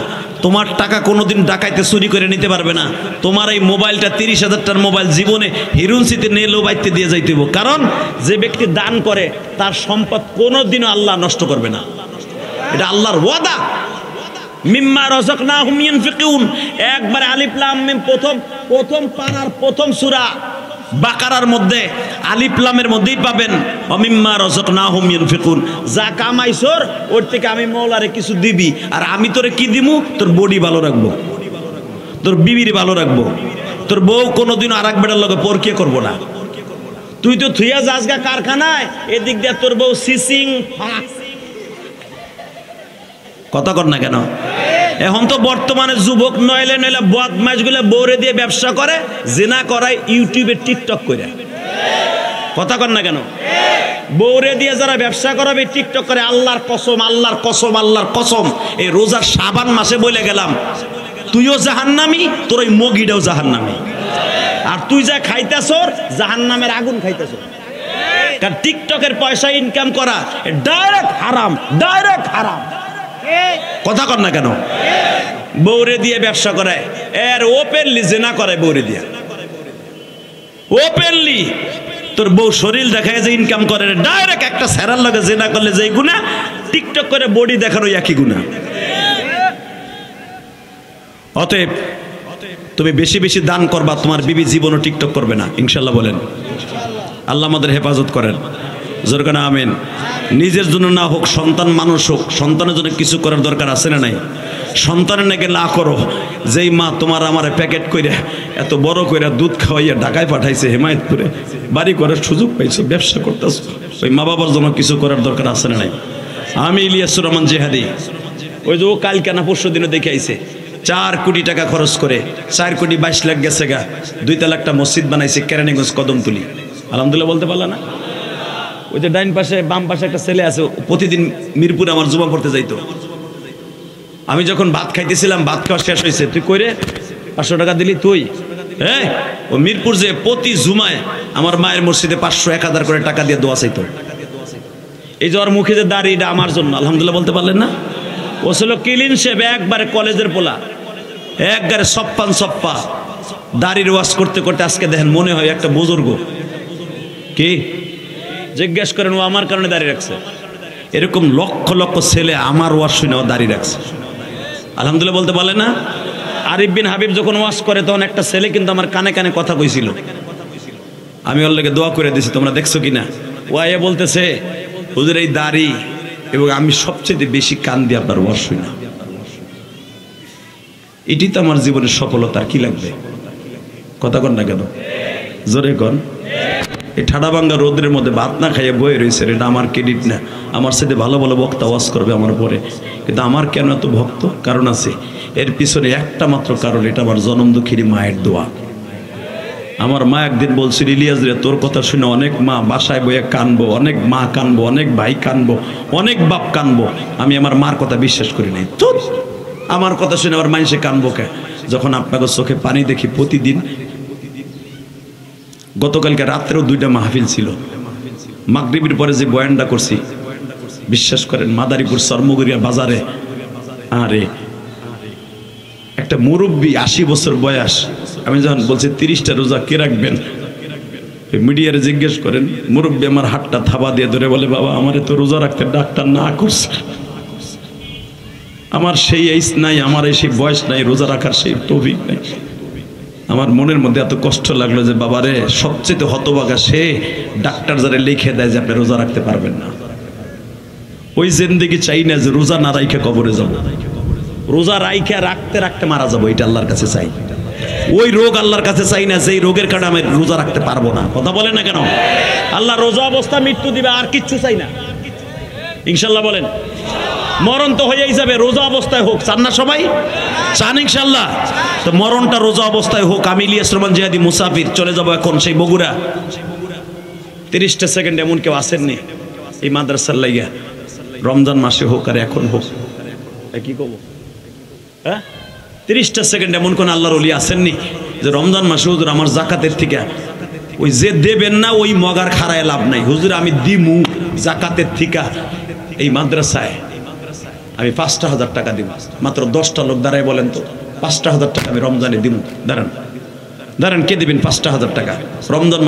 তোমার টাকা কোনোদিন ডাকাইতে চুরি করে নিতে পারবে না। তোমার এই মোবাইলটা 30,000 টাকার মোবাইল জীবনে হিরুনসিতে নিয়ে লোবাইতে দিয়ে যাইতে হইব। কারণ যে ব্যক্তি দান করে তার সম্পদ কোনোদিনও আল্লাহ নষ্ট করবে না, এটা আল্লাহর ওয়াদা। মিম্মা রাযাকনাহুম ইয়ানফিকুন, একবারে আলিফ লাম মিম, প্রথম পারার প্রথম সূরা বাকারার মধ্যে আলিফ লামের মধ্যেই পাবেন অমিম্মা রাযাকনাহুম ইয়ানফিকুন। যা কামাইছর ওর থেকে আমি মওলারে কিছু দিবি, আর আমি তোরে কি দিমু? তোর বডি ভালো রাখবো, তোর বিবির ভালো রাখবো, তোর বউ কোনোদিন আর এক বেটার লগে পরকিয়া করবো না। তুই তো থুইয়া যাসগা কারখানায়, এদিক দিয়ে তোর বউ সিসিং। কথা কর না কেন? এখন তো বর্তমানে যুবক নইলে বদমাইশগুলো বউরে দিয়ে ব্যবসা করে, জিনা করায় ইউটিউবে টিকটক করে। কথা কর না কেন? বউরে দিয়ে যারা ব্যবসা করাবে টিকটক করে, আল্লাহর কসম আল্লাহর কসম আল্লাহর কসম, এই রোজার শাবান মাসে বলে গেলাম, তুইও জাহান্নামী, তোর ওই মগিটাও জাহান্নামী। আর তুই যা খাইতেছর, জাহান্নামের আগুন খাইতেছর। কারণ টিকটকের পয়সা ইনকাম করা ডাইরেক্ট হারাম, ডাইরেক্ট হারাম। কথা কর না কেন? বউরে দিয়ে ব্যবসা করায়, এর ওপেনলি জেনা করে বউরে দিয়ে, ওপেনলি। তোর বউ শরীর দেখায় যে ইনকাম করে, ডাইরেক্ট একটা স্যারার লাগে জেনা করলে যেই গুণা, টিকটক করে বডি দেখানো একই গুণা। অতএব তুমি বেশি বেশি দান করবা, তোমার বিবি জীবনও টিকটক করবে না ইনশাল্লাহ। বলেন আল্লাহ আমাদের হেফাজত করেন, জোর করে আমিন। নিজের জন্য না হোক, সন্তান মানুষ হোক, সন্তানের জন্য কিছু করার দরকার আছে না নাই? সন্তানের নাকি না করো, যেই মা তোমার আমার প্যাকেট করে এত বড় করে দুধ খাওয়াইয়া ঢাকায় পাঠাইছে, হেমায়তপুরে বাড়ি করার সুযোগ পাইছো, ব্যবসা করতেছো, ওই মা বাবার জন্য কিছু করার দরকার আছে না নাই? আমি ইলিয়াসুর রহমান জিহাদি, ওই যে ও কালকে না পরশু দিনে দেখে আইছে 4 কোটি টাকা খরচ করে 4 কোটি 22 লাখ গেছে গা, 2 তালা একটা মসজিদ বানাইছে কেরানীগঞ্জ কদমতলি। আলহামদুলিল্লাহ বলতে পারলা না? ওই যে ডাইন পাশে বাম পাশে একটা ছেলে আছে, প্রতিদিন মিরপুরে আমার জুমা পড়তে যাইতো। আমি যখন ভাত খাইতেছিলাম, ভাত খাওয়া শেষ হয়েছে, তুই কইরে 500 টাকা দিলি তুই? হ্যাঁ, ও মিরপুর যে প্রতি জুমায় আমার মায়ের মসজিদে 500 1000 করে টাকা দিয়ে দোয়া চাইতো। এই যে ওর মুখে যে দাড়ি, এটা আমার জন্য। আলহামদুলিল্লাহ বলতে পারলেন না? ও ছিল ক্লিন শেভ, একবারে কলেজের পোলা, একবারে সপ্পা দাড়ির ওয়াশ করতে করতে আজকে দেখেন মনে হয় একটা বুজুর্গ। কি জিজ্ঞেস করেন, ও আমার কারণে দাড়ি রাখছে। এরকম লক্ষ লক্ষ ছেলে আমার ওয়াশ শুনে ও দাড়ি রাখছে। আলহামদুলিল্লাহ বলতে পারলেন না? আরিফ বিন হাবিব যখন ওয়াশ করে তখন একটা ছেলে কিন্তু আমার কানে কানে কথা কইছিল, আমি ওর লেগে দোয়া করে দিছি, তোমরা দেখছো কিনা? ও আয়া বলতেছে, হুজুর এই দাড়ি এবং আমি সবচেয়ে বেশি কান দিয়ে আপনার ওয়াশ শুনি। এটি তো আমার জীবনের সফলতার কি লাগবে? কথা কন না কেন? জোরে কন। এই ঠাডা ভাঙ্গা রোদের মধ্যে ভাত না খাইয়ে বয়ে রয়েছে, এটা আমার ক্রেডিট না। আমার সাথে ভালো ভালো বক্তা ওয়াজ করবে আমার পরে, কিন্তু আমার কেন এত ভক্ত? কারণ আছে, এর পিছনে একটা মাত্র কারণ, এটা আমার জনম দুঃখিনী মায়ের দোয়া। আমার মা একদিন বলছিল, ইলিয়াস রে তোর কথা শুনে অনেক মা বাসায় বইয়ে কানবো, অনেক মা কানবো, অনেক ভাই কানবো, অনেক বাপ কানবো, আমি আমার মার কথা বিশ্বাস করি নাই। তো আমার কথা শুনে আমার মানুষে কানবো কে? যখন আপনাকে চোখে পানি দেখি প্রতিদিন। গতকালকে রাত্রেও 2টা মাহফিল ছিল, মাগরিবের পরে যে বয়ানটা করছি, বিশ্বাস করেন মাদারীপুর চর্মগুড়িয়া বাজারে, আরে একটা মুরব্বী 80 বছর বয়স, আমি যখন বলছি 30টা রোজা কে রাখবেন, মিডিয়ারে জিজ্ঞেস করেন, মুরব্বী আমার হাতটা থাবা দিয়ে ধরে বলে, বাবা আমারে তো রোজা রাখতে ডাক্তার না করছে, আমার সেই এইজ নাই, আমার সেই বয়স নাই, রোজা রাখার সেই তৌফিক নাই। আমার মনের মধ্যে এত কষ্ট লাগলো যে বাবারে, সবচেয়ে হতভাগা সে, ডাক্তার যারা লিখে দেয় যে আপনি রোজা রাখতে পারবেন না। ওই জিন্দেগি চাই না যে রোজা না রাইখে কবরে যাব, রোজা রাইখে রাখতে রাখতে মারা যাবো, এটা আল্লাহর কাছে চাই। ওই রোগ আল্লাহর কাছে চাই না, যেই রোগের কারণে আমি রোজা রাখতে পারবো না। কথা বলেন না কেন? আল্লাহ রোজা অবস্থা মৃত্যু দিবে, আর কিচ্ছু চাই না। ইনশাল্লাহ বলেন, মরণ তো হয়েই যাবে, রোজা অবস্থায় হোক। চান না সবাই? চান ইনশাল্লাহ? তো মরণটা রোজা অবস্থায় হোক। আমি ইলিয়াস রহমান জিহাদি মুসাফির, চলে যাব এখন সেই বগুড়া। 30টা সেকেন্ড এমন কেউ আসেননি এই মাদ্রাসার লাইগা, রমজান মাসে হোক আর এখন হোক, কি কব? হ্যাঁ, 30টা সেকেন্ড এমন কোন আল্লাহর ওলি আসেননি যে রমজান মাসে হুজুর আমার জাকাতের থেকে, ওই যে দেবেন না ওই মগার খাড়ায় লাভ নাই, হুজুর আমি দিমু জাকাতের থেকে এই মাদ্রাসায় আমি 5,000 টাকা দিব। মাত্র 10টা লোক দাঁড়ায় বলেন তো, 5,000 টাকা আমি রমজানে দিব। দাঁড়ান, কে দিবেন 5,000 টাকা রমজান?